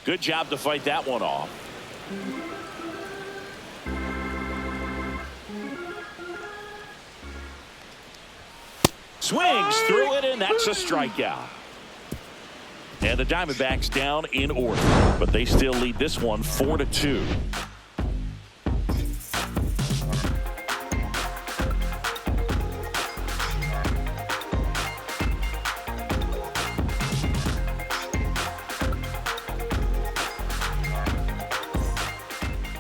Good job to fight that one off. Swings through it, and that's a strikeout. And the Diamondbacks down in order, but they still lead this one 4-2.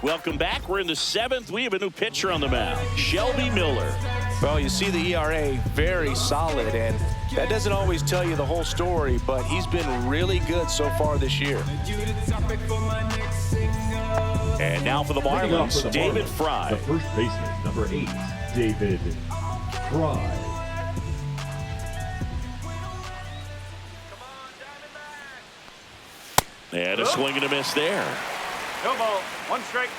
Welcome back. We're in the 7th. We have a new pitcher on the mound, Shelby Miller. Well, you see the ERA very solid, and that doesn't always tell you the whole story, but he's been really good so far this year. And now for the Marlins, David Fry. The first baseman, number 8, David Fry. And a swing and a miss there. No ball. 1 strike.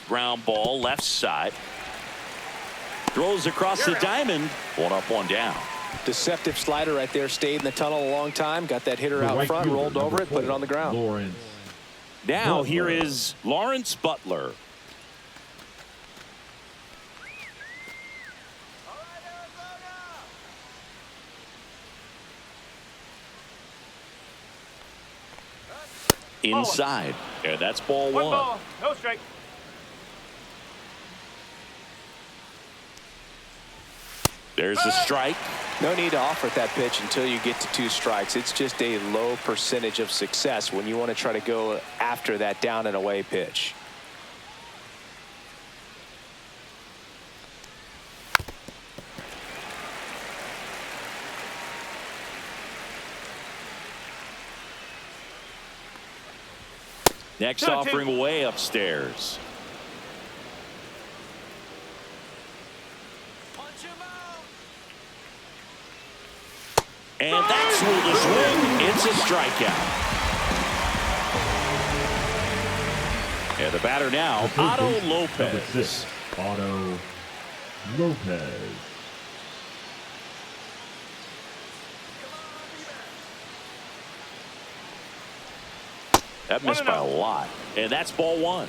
Ground ball left side. Throws across the diamond. 1 up, 1 down. Deceptive slider right there. Stayed in the tunnel a long time. Got that hitter out front, rolled over it, put it on the ground. Lawrence Now Butler. here is Lawrence Butler. Inside. And that's ball 1. 1 ball. No strike. There's the strike. No need to offer that pitch until you get to 2 strikes. It's just a low percentage of success when you want to try to go after that down and away pitch. Next 2-2. offering way upstairs. And that's with the swing. It's a strikeout. And the batter now, Otto Number Lopez. 6, Otto Lopez. That missed by a lot. And that's ball 1.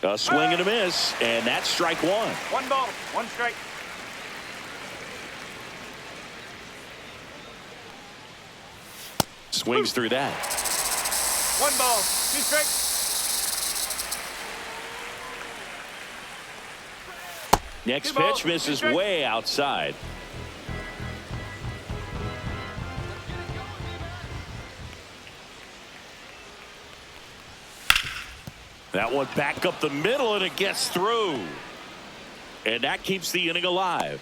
A swing and a miss, and that's strike 1. 1 ball. 1 strike. Swings through that. 1 ball. 2 strikes. Next 2 balls, pitch 2 misses strikes. way outside. That one back up the middle, and it gets through. And that keeps the inning alive.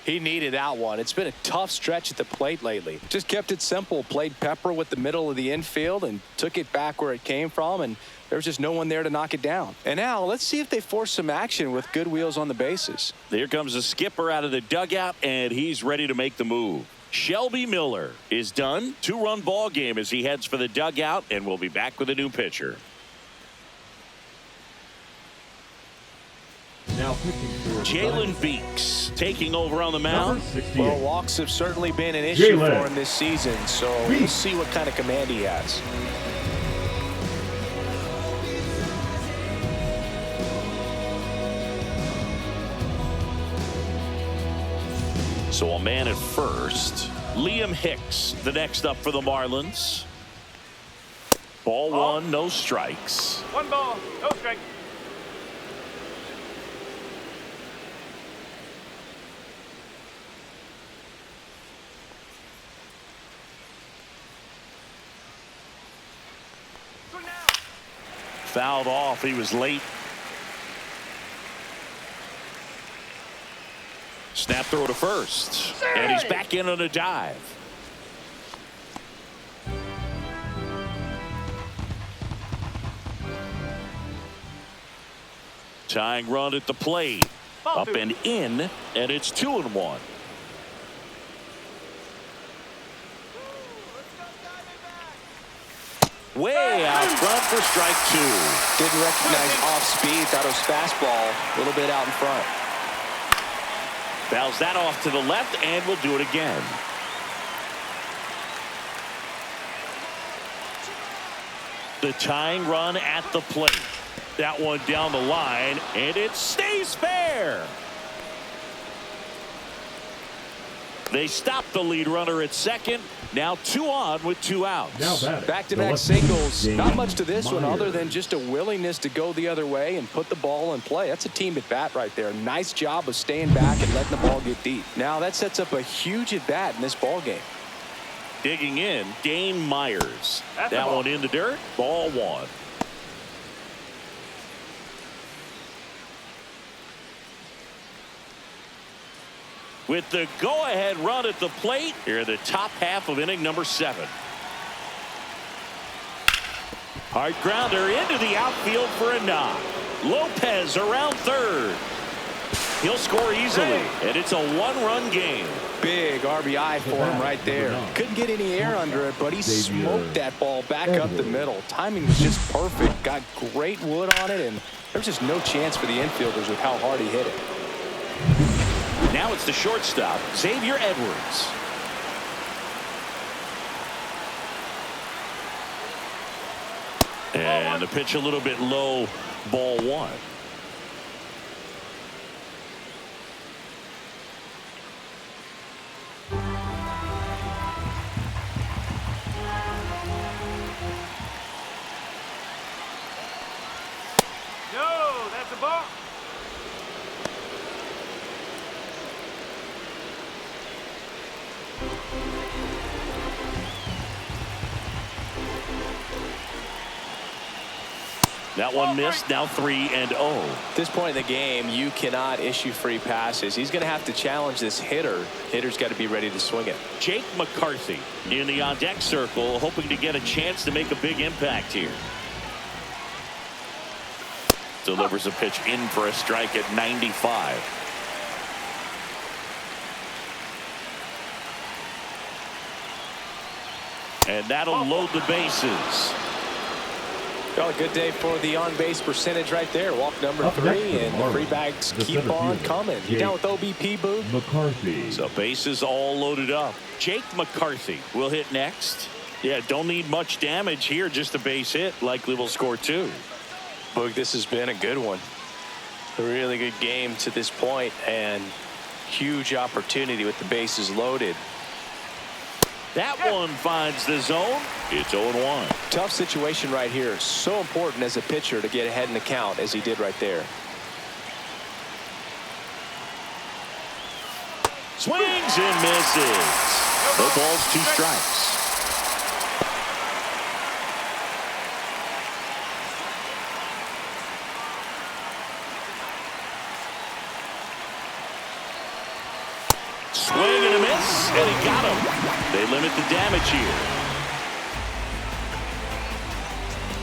He needed that one. It's been a tough stretch at the plate lately. Just kept it simple. Played pepper with the middle of the infield and took it back where it came from, and there was just no one there to knock it down. And now let's see if they force some action with good wheels on the bases. Here comes the skipper out of the dugout, and he's ready to make the move. Shelby Miller is done. 2-run ball game as he heads for the dugout, and we'll be back with a new pitcher. Now pitching for Jalen Beeks taking over on the number mound. 68. Well, walks have certainly been an issue Jalen for him this season, so we'll see what kind of command he has. So a man at first. Liam Hicks, the next up for the Marlins. Ball 1, no strikes. 1 ball. No strike. Fouled off. He was late. Snap throw to first. And he's back in on a dive. Tying run at the plate. Ball Up 2. and in, and it's 2-1. Way out front for strike 2. Didn't recognize off speed. Thought it was fastball. A little bit out in front. Fouls that off to the left, and we'll do it again. The tying run at the plate. That one down the line, and it stays fair. They stop the lead runner at second. Now 2 on with 2 outs. Back-to-back singles. Not much to this one other than just a willingness to go the other way and put the ball in play. That's a team at bat right there. Nice job of staying back and letting the ball get deep. Now that sets up a huge at bat in this ball game. Digging in, Dane Myers. That one in the dirt. Ball 1. With the go-ahead run at the plate, here in the top half of inning number 7. Hard grounder into the outfield for a knock. Lopez around third. He'll score easily, and it's a 1-run game. Big RBI for him right there. Couldn't get any air under it, but he smoked that ball back up the middle. Timing was just perfect. Got great wood on it, and there's just no chance for the infielders with how hard he hit it. Now it's the shortstop, Xavier Edwards. And the pitch a little bit low, ball 1. No, that's a ball. That one missed. Now 3-0. At this point in the game, you cannot issue free passes. He's going to have to challenge this hitter. Hitter's got to be ready to swing it. Jake McCarthy in the on-deck circle, hoping to get a chance to make a big impact here. Delivers a pitch in for a strike at 95. And that'll load the bases. Well, a good day for the on-base percentage right there. Walk number 3, and the free bags keep on coming. You down with OBP, Boog? McCarthy. So bases all loaded up. Jake McCarthy will hit next. Yeah, don't need much damage here, just a base hit. Likely will score 2. Boog, this has been a good one. A really good game to this point, and huge opportunity with the bases loaded. That one finds the zone. It's 0-1. Tough situation right here. So important as a pitcher to get ahead in the count as he did right there. Swings and misses. No balls, 2 strikes. Swing and a miss, and he got him. They limit the damage here.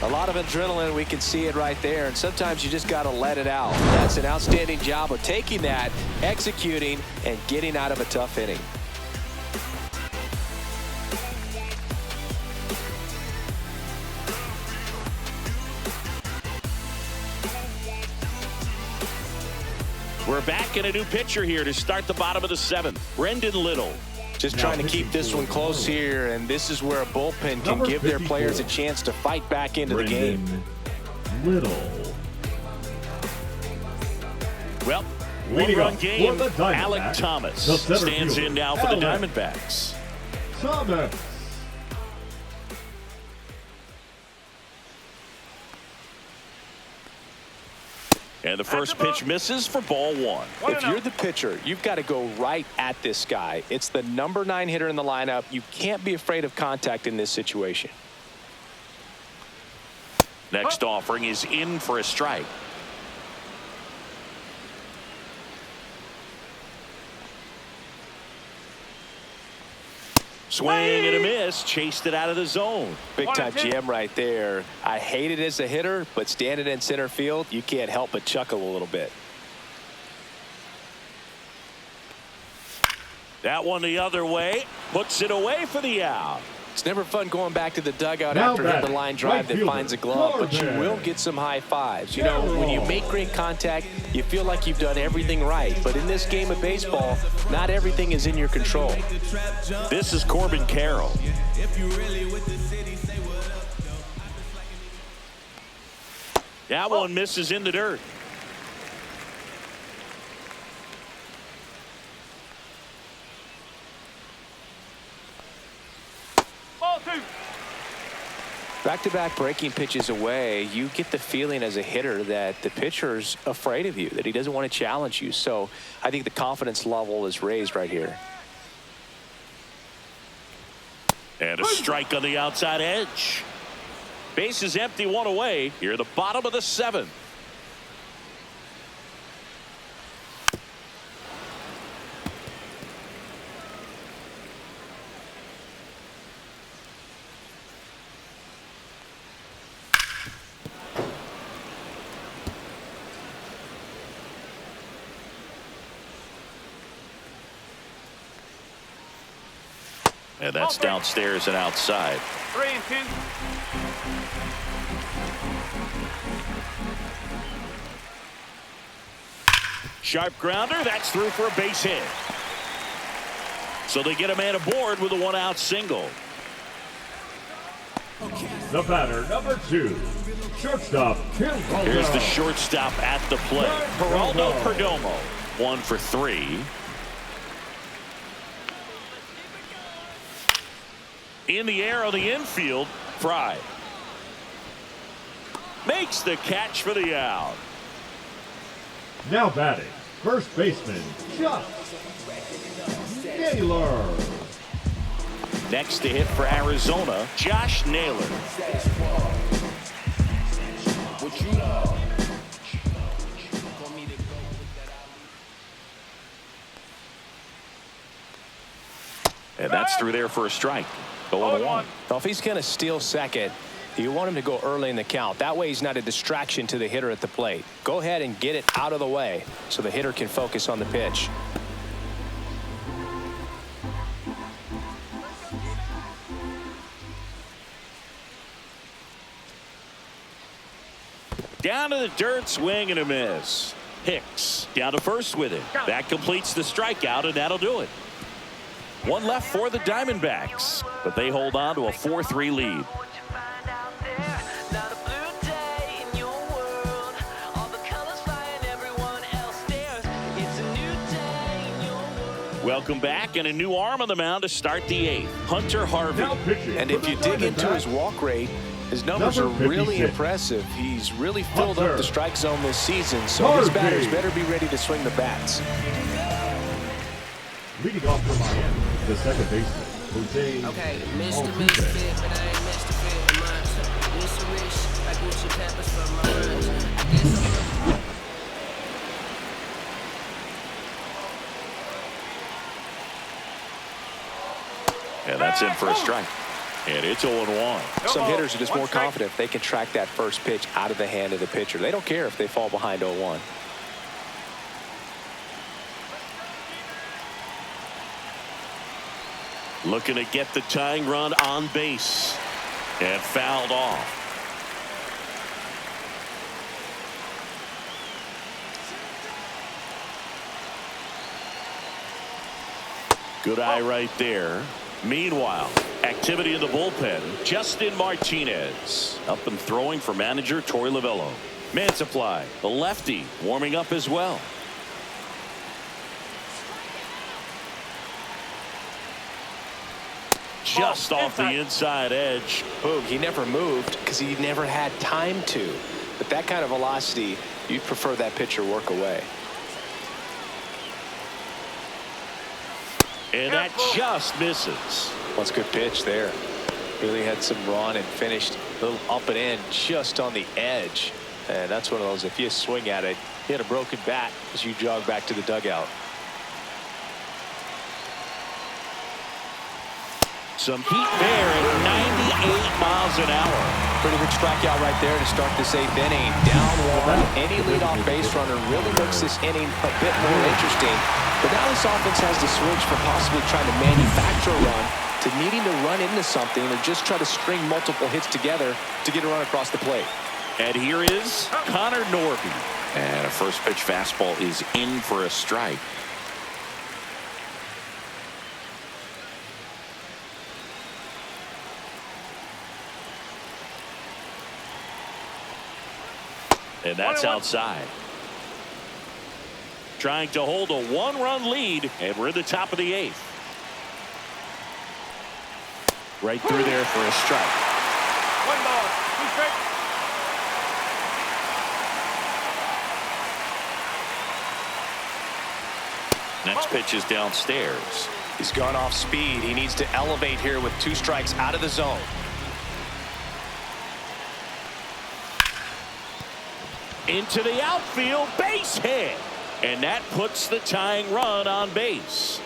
A lot of adrenaline, we can see it right there, and sometimes you just got to let it out. That's an outstanding job of taking that, executing, and getting out of a tough inning. We're back in a new pitcher here to start the bottom of the 7th. Brendan Little. Just trying to keep this one close here, and this is where a bullpen can give their players a chance to fight back into the game. Little. Well, one-run game. Alec Thomas stands in now for the Diamondbacks. Thomas. And the first pitch misses for ball 1. If you're the pitcher, you've got to go right at this guy. It's the number 9 hitter in the lineup. You can't be afraid of contact in this situation. Next offering is in for a strike. Swing and a miss, chased it out of the zone. Big time jam right there. I hate it as a hitter, but standing in center field, you can't help but chuckle a little bit. That one the other way, puts it away for the out. It's never fun going back to the dugout Now after hitting the batting, line drive right that fielder, finds a glove, but you will get some high fives. You know, when you make great contact, you feel like you've done everything right. But in this game of baseball, not everything is in your control. This is Corbin Carroll. That one misses in the dirt. Ball 2. Back-to-back breaking pitches away, you get the feeling as a hitter that the pitcher's afraid of you, that he doesn't want to challenge you. So I think the confidence level is raised right here. And a strike on the outside edge. Base is empty, one away. Here at the bottom of the 7th. And that's downstairs and outside. 3 and 2. Sharp grounder. That's through for a base hit. So they get a man aboard with a 1-out single. The batter, number 2, shortstop, Geraldo. Here's the shortstop at the plate. Geraldo Perdomo. 1 for 3. In the air on the infield, Fry makes the catch for the out. Now batting, first baseman, Chuck Naylor. Next to hit for Arizona, Josh Naylor. And that's through there for a strike. 0-1. Well, if he's going to steal second, you want him to go early in the count. That way he's not a distraction to the hitter at the plate. Go ahead and get it out of the way so the hitter can focus on the pitch. Down to the dirt, swing and a miss. Hicks down to first with it. That completes the strikeout, and that'll do it. One left for the Diamondbacks, but they hold on to a 4-3 lead. Welcome back, and a new arm on the mound to start the 8th. Hunter Harvey. And if you dig into his walk rate, his numbers are really impressive. He's really filled up the strike zone this season, so his batters better be ready to swing the bats. Leading off for Miami, the second baseman, Jose. Okay, Mr. Misfit, but I ain't Mr. Fit much. Mr. Rich, I Gucci Peppers for my lunch. I guess And that's in for a strike. And it's 0-1. Some hitters are just more confident if they can track that first pitch out of the hand of the pitcher. They don't care if they fall behind 0-1. Looking to get the tying run on base. And fouled off. Good eye right there. Meanwhile, activity in the bullpen. Justin Martinez up and throwing for manager Torey Lovullo. Man supply, the lefty, warming up as well. Just off the inside edge. Boog, he never moved because he never had time to. But that kind of velocity, you'd prefer that pitcher work away. And that just misses. Well, it's a good pitch there. Really had some run and finished a little up and in just on the edge. And that's one of those, if you swing at it, you hit a broken bat as you jog back to the dugout. Some heat there at 98 miles an hour. Pretty good strikeout right there to start this 8th inning. Down 1. Any leadoff base runner really makes this inning a bit more interesting. But now this offense has to switch from possibly trying to manufacture a run to needing to run into something or just try to string multiple hits together to get a run across the plate. And here is Connor Norby. And a first pitch fastball is in for a strike. And that's outside. Trying to hold a one-run lead, and we're in the top of the 8th. Right through there for a strike. 1 ball, 2 strikes. Next pitch is downstairs. He's gone off speed. He needs to elevate here with 2 strikes out of the zone. Into the outfield, base hit. And that puts the tying run on base.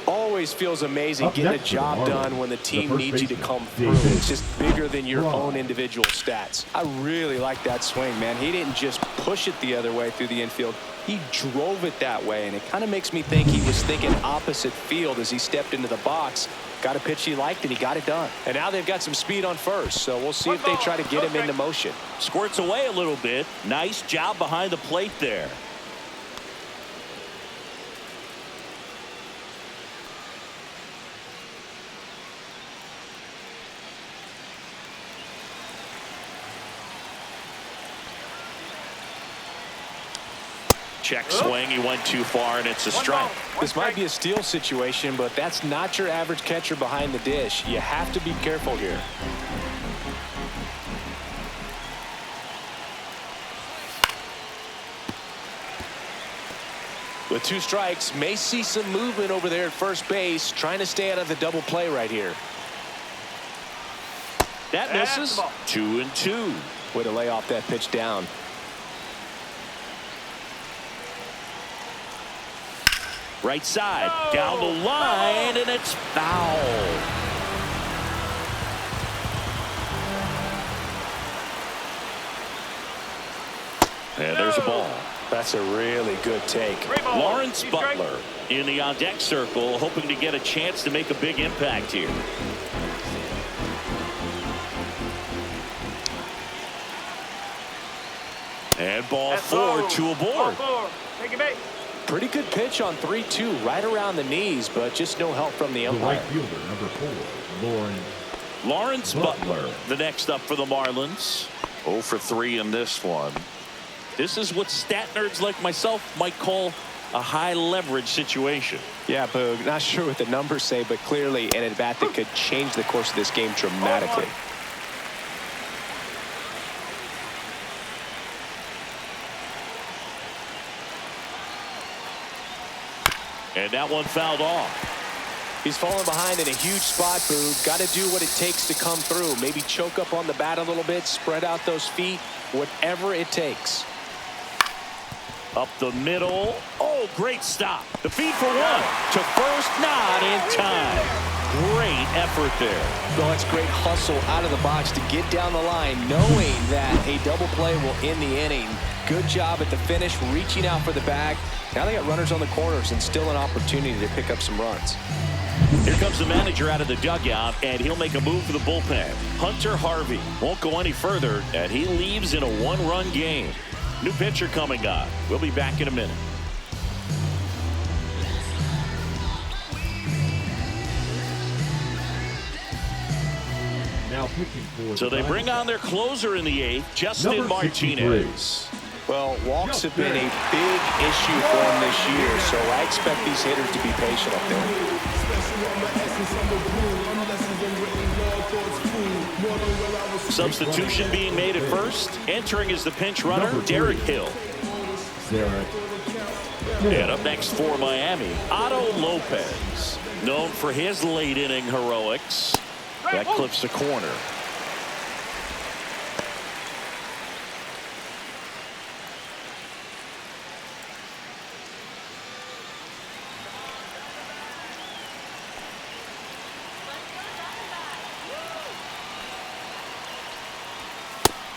Always feels amazing Up getting a next for the job Marlins, done when the the team first needs you to baseman, come through. David It's just bigger than your Ross. own individual stats. I really like that swing, man. He didn't just push it the other way through the infield. He drove it that way, and it kind of makes me think he was thinking opposite field as he stepped into the box. Got a pitch he liked, and he got it done. And now they've got some speed on first, so we'll see if they try to get him into motion. Squirts away a little bit. Nice job behind the plate there. Check swing. He went too far, and it's a strike. This might be a steal situation, but that's not your average catcher behind the dish. You have to be careful here. With 2 strikes, may see some movement over there at first base, trying to stay out of the double play right here. That misses. 2-2. Way to lay off that pitch down. Right side, down the line, and it's foul. And there's a ball. That's a really good take. Lawrence Butler in the on-deck circle, hoping to get a chance to make a big impact here. And ball 4, 2 aboard. Take it back. Pretty good pitch on 3-2, right around the knees, but just no help from the The umpire. right fielder, number 4, Lawrence Butler, Butler. the next up for the Marlins. 0 for 3 in this one. This is what stat nerds like myself might call a high leverage situation. Yeah, Boog, not sure what the numbers say, but clearly an at-bat that could change the course of this game dramatically. And that one fouled off. He's falling behind in a huge spot, Boog. Got to do what it takes to come through. Maybe choke up on the bat a little bit, spread out those feet, whatever it takes. Up the middle. Oh, great stop. The feed for 1 to first, not in time. Great effort there. Well, that's great hustle out of the box to get down the line, knowing that a double play will end the inning. Good job at the finish, reaching out for the bag. Now they got runners on the corners and still an opportunity to pick up some runs. Here comes the manager out of the dugout, and he'll make a move for the bullpen. Hunter Harvey won't go any further, and he leaves in a 1-run game. New pitcher coming up. We'll be back in a minute. Now pitching for So they bring on their closer in the 8th, Justin Number Martinez. Well, walks have been a big issue for him this year, so I expect these hitters to be patient up there. Substitution being made at first. Entering is the pinch runner, Number 3, Derek Hill. Derek. And up next for Miami, Otto Lopez. Known for his late inning heroics. That clips the corner.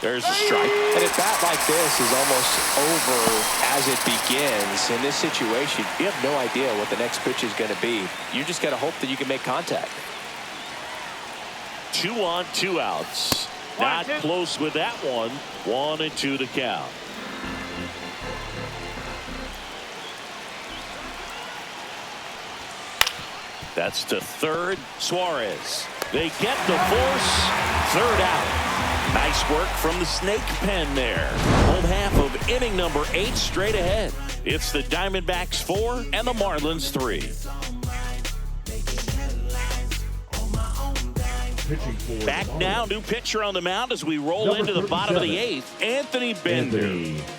There's a strike. And a bat like this is almost over as it begins. In this situation, you have no idea what the next pitch is going to be. You just got to hope that you can make contact. 2 on, 2 outs. Not close with that one. 1-2 to count. That's to third. Suarez. They get the force. 3rd out. Nice work from the snake pen there. Home half of inning number 8 straight ahead. It's the Diamondbacks 4 and the Marlins 3. Back now, new pitcher on the mound as we roll into the bottom of the 8th. Anthony Bender.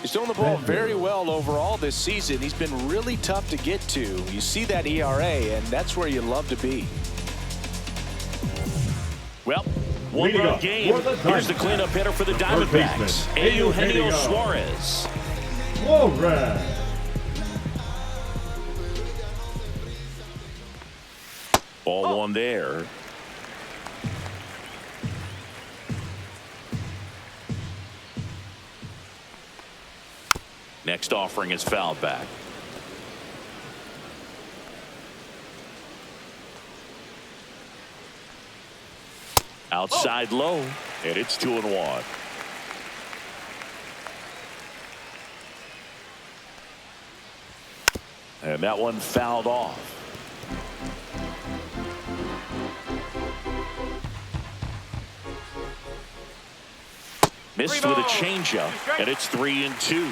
He's throwing the ball very well overall this season. He's been really tough to get to. You see that ERA, and that's where you love to be. Well, 1-run game. Here's the cleanup hitter for the Diamondbacks, Eugenio Suarez. Ball 1 there. Next offering is fouled back. Outside low, and it's 2-1. And that one fouled off. Missed with a changeup, and it's 3-2.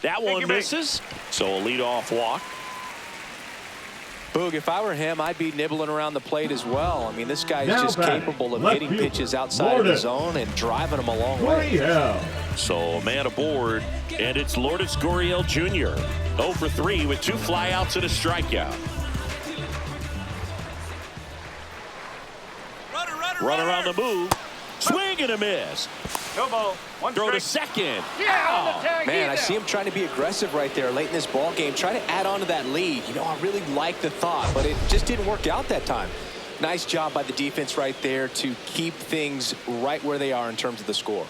That one misses, so a leadoff walk. Boog, if I were him, I'd be nibbling around the plate as well. I mean, this guy's just capable of hitting pitches outside of the zone and driving them a long way. So a man aboard, and it's Lourdes Gurriel Jr. 0 for 3 with 2 flyouts and a strikeout. Runner on the move. Swing and a miss. No ball. Throw to second. Man, I see him trying to be aggressive right there late in this ball game. Try to add on to that lead. You know, I really like the thought, but it just didn't work out that time. Nice job by the defense right there to keep things right where they are in terms of the score.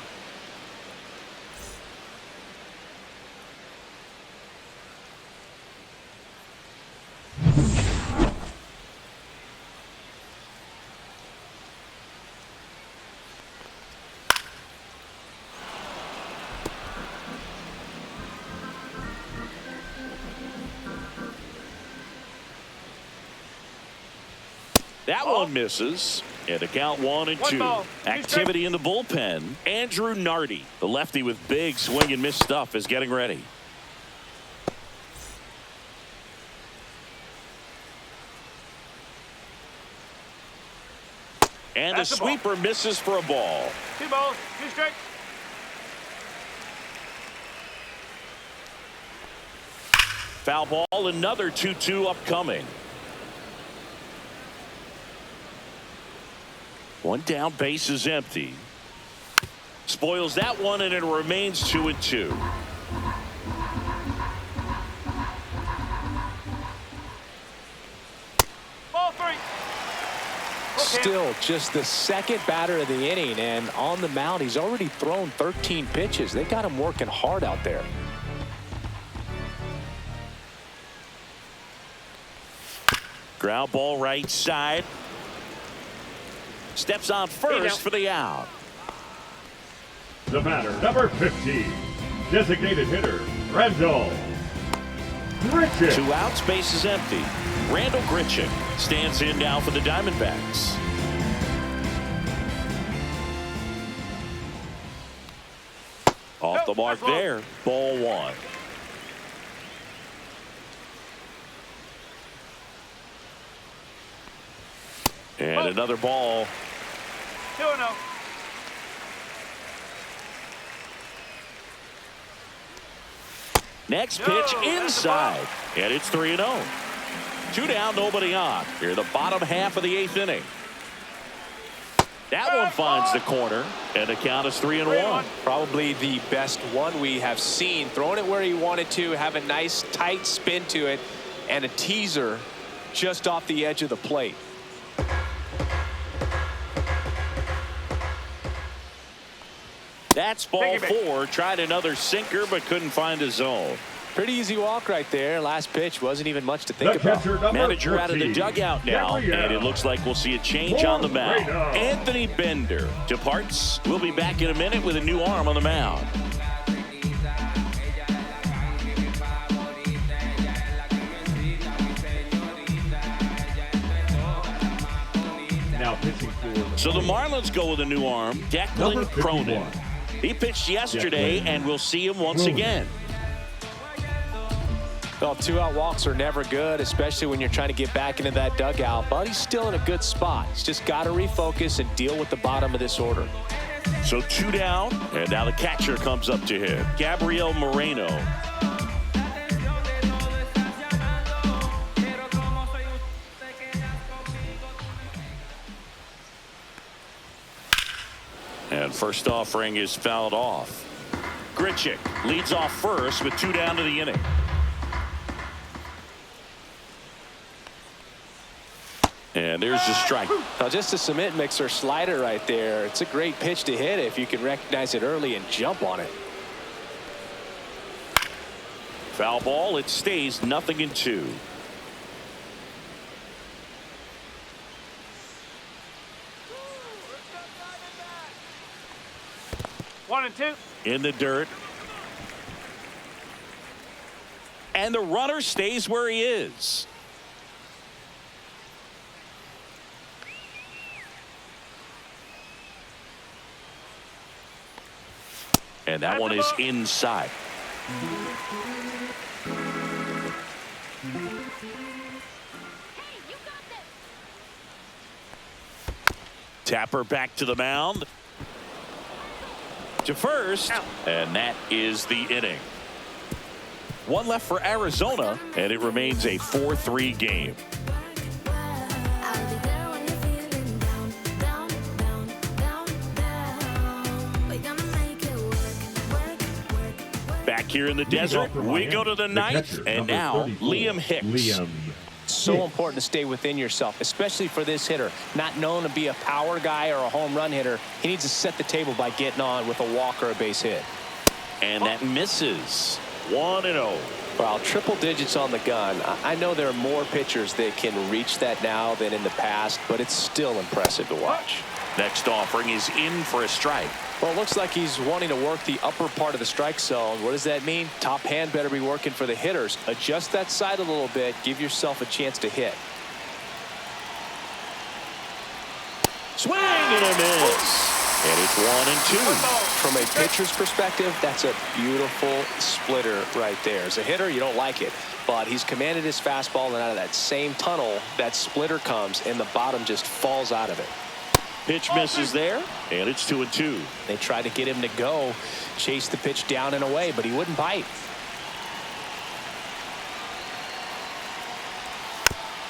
That one misses. And a count 1-2. Activity in the bullpen. Andrew Nardi, the lefty with big swing and miss stuff, is getting ready. And the sweeper misses for a ball. 2 balls, 2 strikes. Foul ball, another 2-2 upcoming. 1 down, base is empty. Spoils that one, and it remains 2-2. Ball 3. Still just the second batter of the inning, and on the mound, he's already thrown 13 pitches. They got him working hard out there. Ground ball right side. Steps on first for the out. The batter, number 15, designated hitter, Randall Grichuk. 2 outs, base is empty. Randall Grichuk stands in now for the Diamondbacks. Off the mark there, ball 1. And another ball. 2-0. Next pitch inside, and it's 3-0. 2 down, nobody on. Here, the bottom half of the 8th inning. That one finds the corner, and the count is 3-1. Probably the best one we have seen. Throwing it where he wanted to, have a nice tight spin to it, and a teaser just off the edge of the plate. That's ball 4. Tried another sinker, but couldn't find a zone. Pretty easy walk right there. Last pitch wasn't even much to think about. Manager out of the dugout now, and it looks like we'll see a change on the mound. Anthony Bender departs. We'll be back in a minute with a new arm on the mound. Now pitching for So the Marlins go with a new arm, Declan Cronin. He pitched yesterday, and we'll see him once again. Well, 2-out walks are never good, especially when you're trying to get back into that dugout. But he's still in a good spot. He's just got to refocus and deal with the bottom of this order. So 2 down, and now the catcher comes up to him, Gabriel Moreno. And first offering is fouled off. Grichuk leads off first with 2 down to the inning. And there's the strike. Now just a cement mixer slider right there. It's a great pitch to hit if you can recognize it early and jump on it. Foul ball. It stays 0-2. One and two. In the dirt. And the runner stays where he is. And that one is inside. Tapper back to the mound. To first. And that is the inning. 1 left for Arizona, and it remains a 4-3 game. Back here in the desert, we go to the 9th, and now Liam Hicks. So important to stay within yourself, especially for this hitter. Not known to be a power guy or a home run hitter. He needs to set the table by getting on with a walk or a base hit. And that misses. 1-0. Well, triple digits on the gun. I know there are more pitchers that can reach that now than in the past, but it's still impressive to watch. Next offering is in for a strike. Well, it looks like he's wanting to work the upper part of the strike zone. What does that mean? Top hand better be working for the hitters. Adjust that side a little bit. Give yourself a chance to hit. Swing and a miss. And it's 1-2. From a pitcher's perspective, that's a beautiful splitter right there. As a hitter, you don't like it. But he's commanded his fastball, and out of that same tunnel, that splitter comes, and the bottom just falls out of it. Pitch misses there, and it's 2-2. They tried to get him to go, chase the pitch down and away, but he wouldn't bite.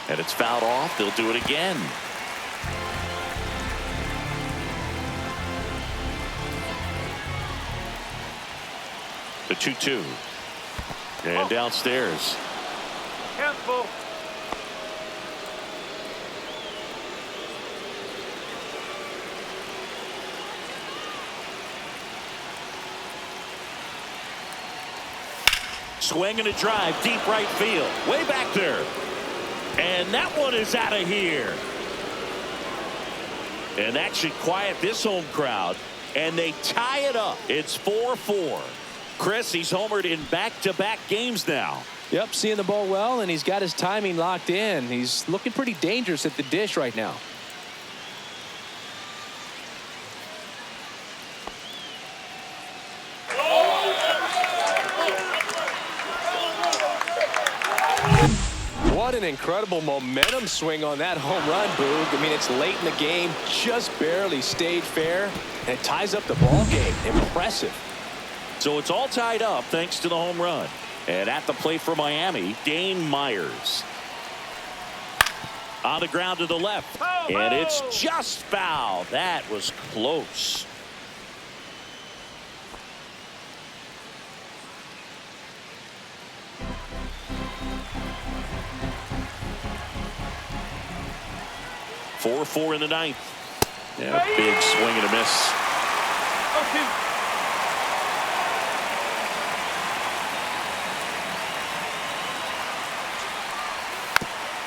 And it's fouled off. They'll do it again. The 2-2. And downstairs. Handful. Swing and a drive, deep right field. Way back there. And that one is out of here. And that should quiet this home crowd. And they tie it up. It's 4-4. Chris, he's homered in back-to-back games now. Yep, seeing the ball well, and he's got his timing locked in. He's looking pretty dangerous at the dish right now. What an incredible momentum swing on that home run, Boog. I mean, it's late in the game, just barely stayed fair, and it ties up the ball game. Impressive. So it's all tied up thanks to the home run. And at the plate for Miami, Dane Myers. On the ground to the left. And it's just foul. That was close. Four in the 9th. And a big swing and a miss.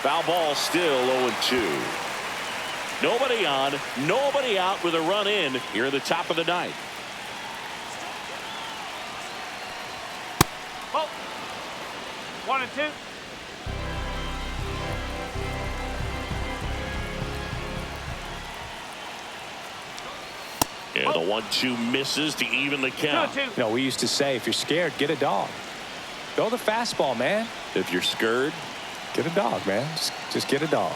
Foul ball, still 0-2. Nobody on, nobody out with a run in here at the top of the ninth. Oh. 1-2. And the 1-2 misses to even the count. 2-2. You know, we used to say, if you're scared, get a dog. Go the fastball, man. If you're scared, Get a dog, man. Just get a dog.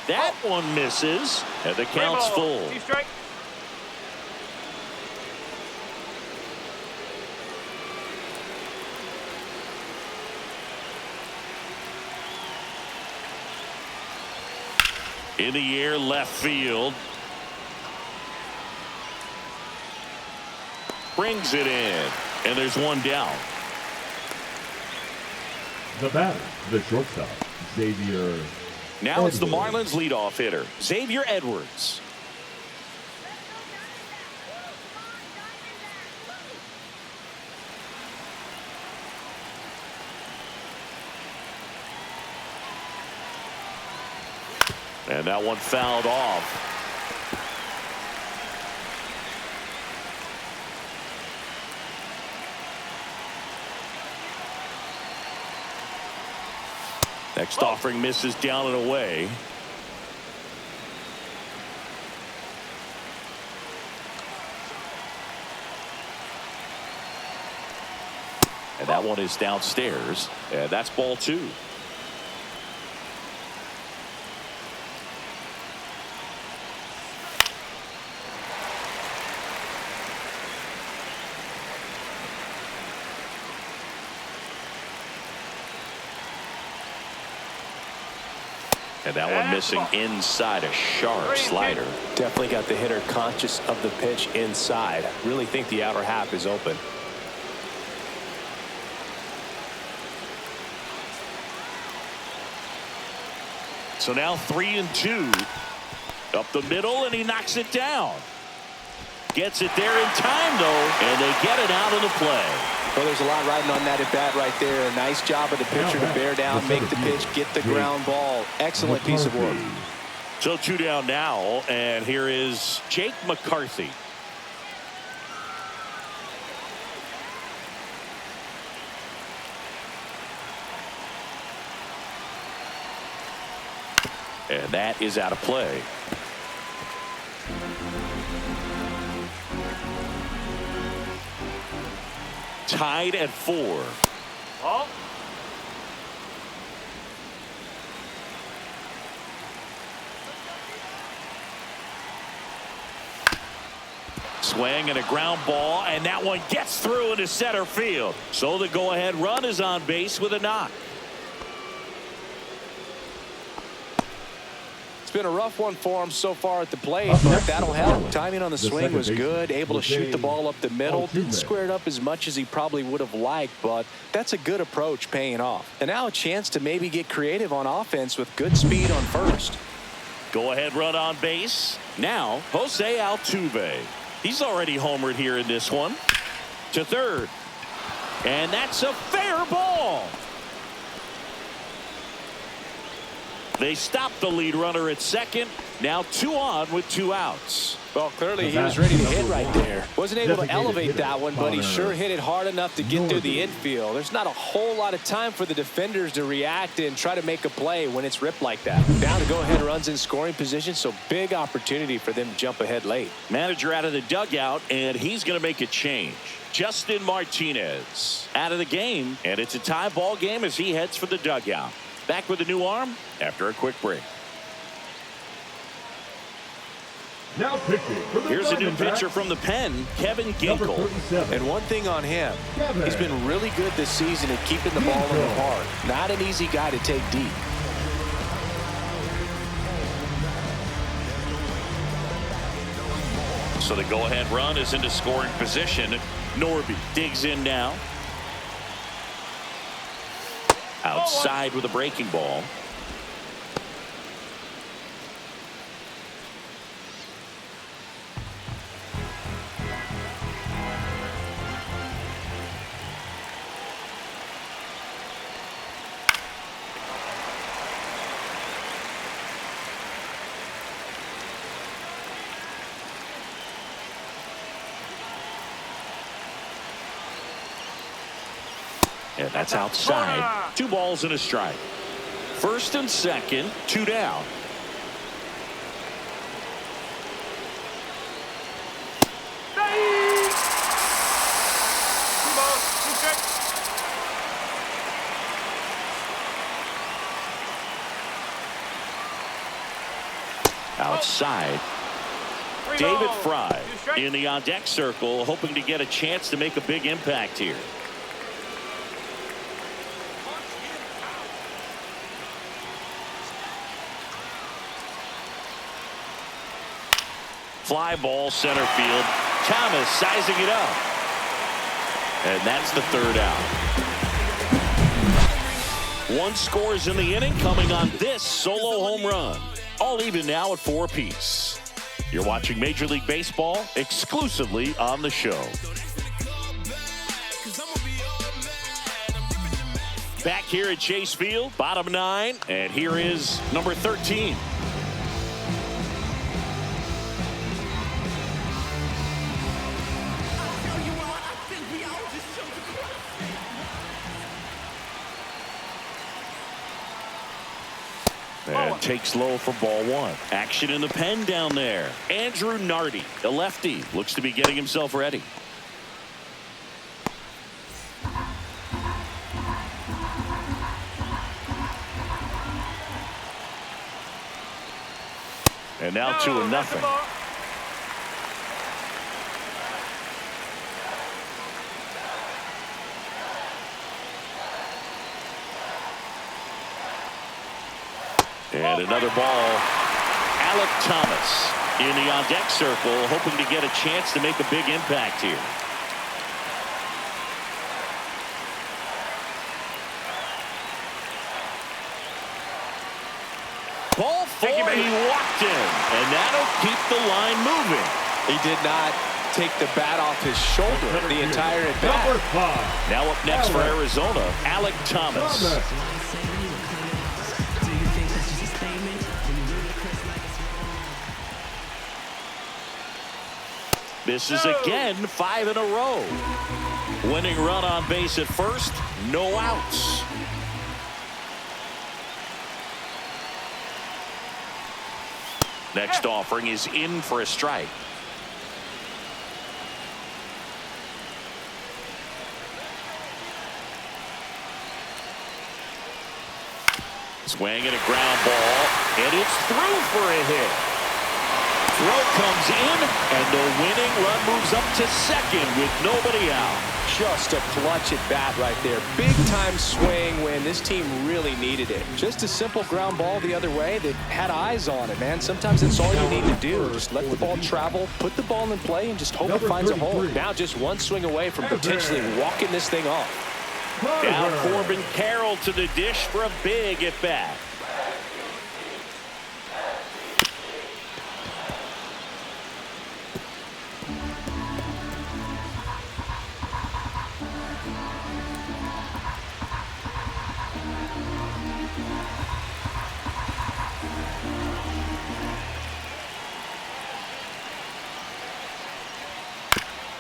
that one misses, and the count's full. 2 strike. In the air, left field. Brings it in, and there's one down. The batter, the shortstop, Xavier. Now it's the Edwards. Marlins leadoff hitter, Xavier Edwards. And that one fouled off. Next offering misses down and away. And that one is downstairs. And that's ball 2. And that one missing inside, a sharp slider. Definitely got the hitter conscious of the pitch inside. Really think the outer half is open. So now 3-2. Up the middle, and he knocks it down. Gets it there in time, though, and they get it out of the play. Well, there's a lot riding on that at bat right there. A nice job of the pitcher to bear down, make the pitch, get the ground ball. Excellent piece of work. So 2 down now, and here is Jake McCarthy. And that is out of play. Tied at 4. Ball. Swing and a ground ball, and that one gets through into center field. So the go-ahead run is on base with a knock. It's been a rough one for him so far at the plate, but that'll help. Timing on the swing was good, able to shoot the ball up the middle. Didn't square it up as much as he probably would have liked, but that's a good approach paying off. And now a chance to maybe get creative on offense with good speed on first. Go-ahead run on base. Now, Jose Altuve. He's already homered here in this one. To third. And that's a fair ball. They stopped the lead runner at second. Now 2 on with 2 outs. Well, clearly he was ready to hit right there. Wasn't able to elevate that one, but he sure hit it hard enough to get through the infield. There's not a whole lot of time for the defenders to react and try to make a play when it's ripped like that. Now the go-ahead runs in scoring position, so big opportunity for them to jump ahead late. Manager out of the dugout, and he's going to make a change. Justin Martinez out of the game, and it's a tie ball game as he heads for the dugout. Back with a new arm after a quick break. Now pitching from the Here's a new Diamondbacks, pitcher from the pen, Kevin number Ginkel. 37. And one thing on him, he's been really good this season at keeping the ball in the park. Not an easy guy to take deep. So the go-ahead run is into scoring position. Norby digs in now. Outside with a breaking ball. And that's outside. 2 balls and a strike. First and second, 2 down. Outside. David Fry in the on-deck circle, hoping to get a chance to make a big impact here. Fly ball center field. Thomas sizing it up. And that's the 3rd out. 1 scores in the inning, coming on this solo home run. All even now at 4 apiece. You're watching Major League Baseball exclusively on the show. Back here at Chase Field, bottom 9, and here is number 13. And takes low for ball 1. Action in the pen down there. Andrew Nardi, the lefty, looks to be getting himself ready. And now 2-0. And another ball. Alec Thomas in the on-deck circle, hoping to get a chance to make a big impact here. Ball 4, he walked in, and that'll keep the line moving. He did not take the bat off his shoulder the entire at bat. Number 5. Now up next for Arizona, Alec Thomas. This is again 5 in a row. Winning run on base at first, no outs. Next offering is in for a strike. Swing and a ground ball, and it's through for a hit. Throw comes in, and the winning run moves up to second with nobody out. Just a clutch at bat right there. Big time swing when this team really needed it. Just a simple ground ball the other way that had eyes on it, man. Sometimes that's all you need to do. Just let the ball travel, put the ball in play, and just hope it finds a hole. Now just one swing away from potentially walking this thing off. Now Corbin Carroll to the dish for a big at bat.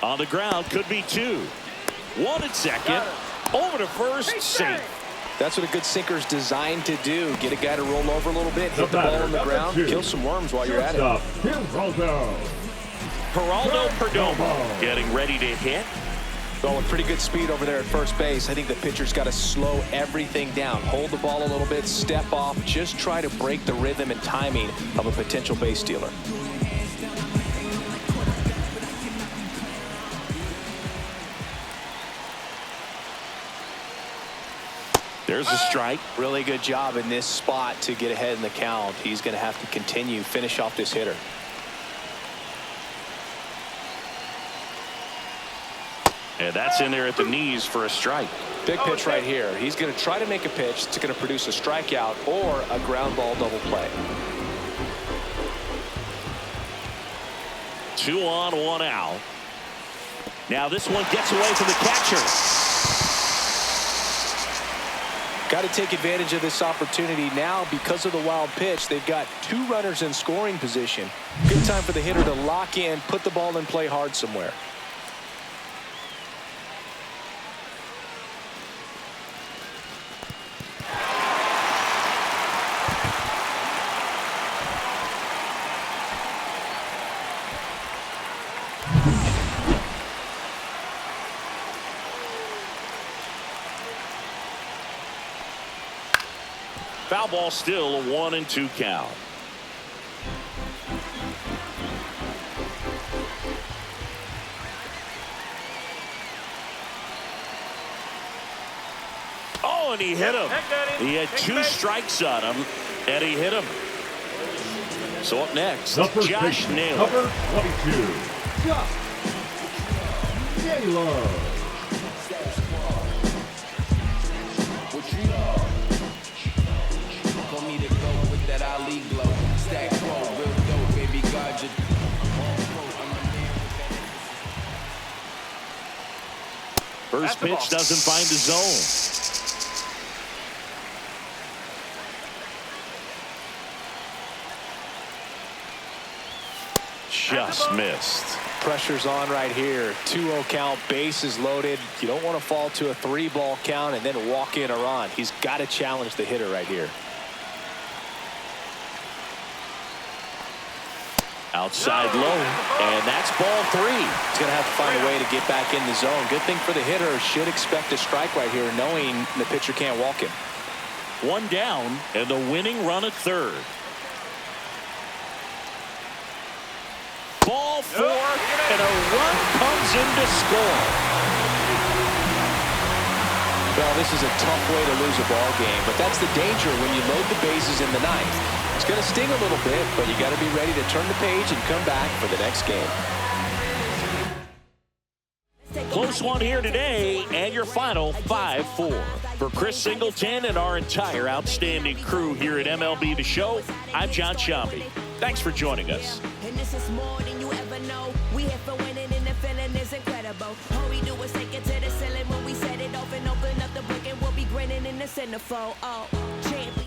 On the ground, could be 2. 1 at second. Over to first, safe. That's what a good sinker's designed to do. Get a guy to roll over a little bit, hit the ball on the ground, kill some worms while you're at it. Geraldo Perdomo getting ready to hit. Going pretty good speed over there at first base. I think the pitcher's got to slow everything down. Hold the ball a little bit, step off, just try to break the rhythm and timing of a potential base stealer. There's a strike. Really good job in this spot to get ahead in the count. He's going to have to continue, finish off this hitter. And that's in there at the knees for a strike. Big pitch right here. He's going to try to make a pitch that's going to produce a strikeout or a ground ball double play. 2 on, 1 out. Now this one gets away from the catcher. Got to take advantage of this opportunity now because of the wild pitch. They've got 2 runners in scoring position. Good time for the hitter to lock in, put the ball in play hard somewhere. Foul ball, still a 1-2 count. Oh, and he hit him. He had 2 strikes on him, and he hit him. So up next, Josh Naylor. Number 22, Josh Naylor. For me to go with that Ali glow. Stack quo, real dope, baby God, you. First pitch doesn't find the zone. Just missed. Pressure's on right here. 2-0 count, bases loaded. You don't want to fall to a 3-ball count and then walk in or on. He's got to challenge the hitter right here. Outside low, and that's ball 3. He's going to have to find a way to get back in the zone. Good thing for the hitter, should expect a strike right here, knowing the pitcher can't walk him. 1 down, and the winning run at third. Ball 4, and a run comes in to score. Well, this is a tough way to lose a ball game, but that's the danger when you load the bases in the ninth. It's going to sting a little bit, but you got to be ready to turn the page and come back for the next game. Close one here today, and your final 5-4. For Chris Singleton and our entire outstanding crew here at MLB The Show, I'm John Shambi. Thanks for joining us. And this is more than you ever know. We here for winning and the feeling is incredible. All we do is take it to the ceiling when we set it off and open up the brick and we'll be grinning in the centerfold. Oh, champion.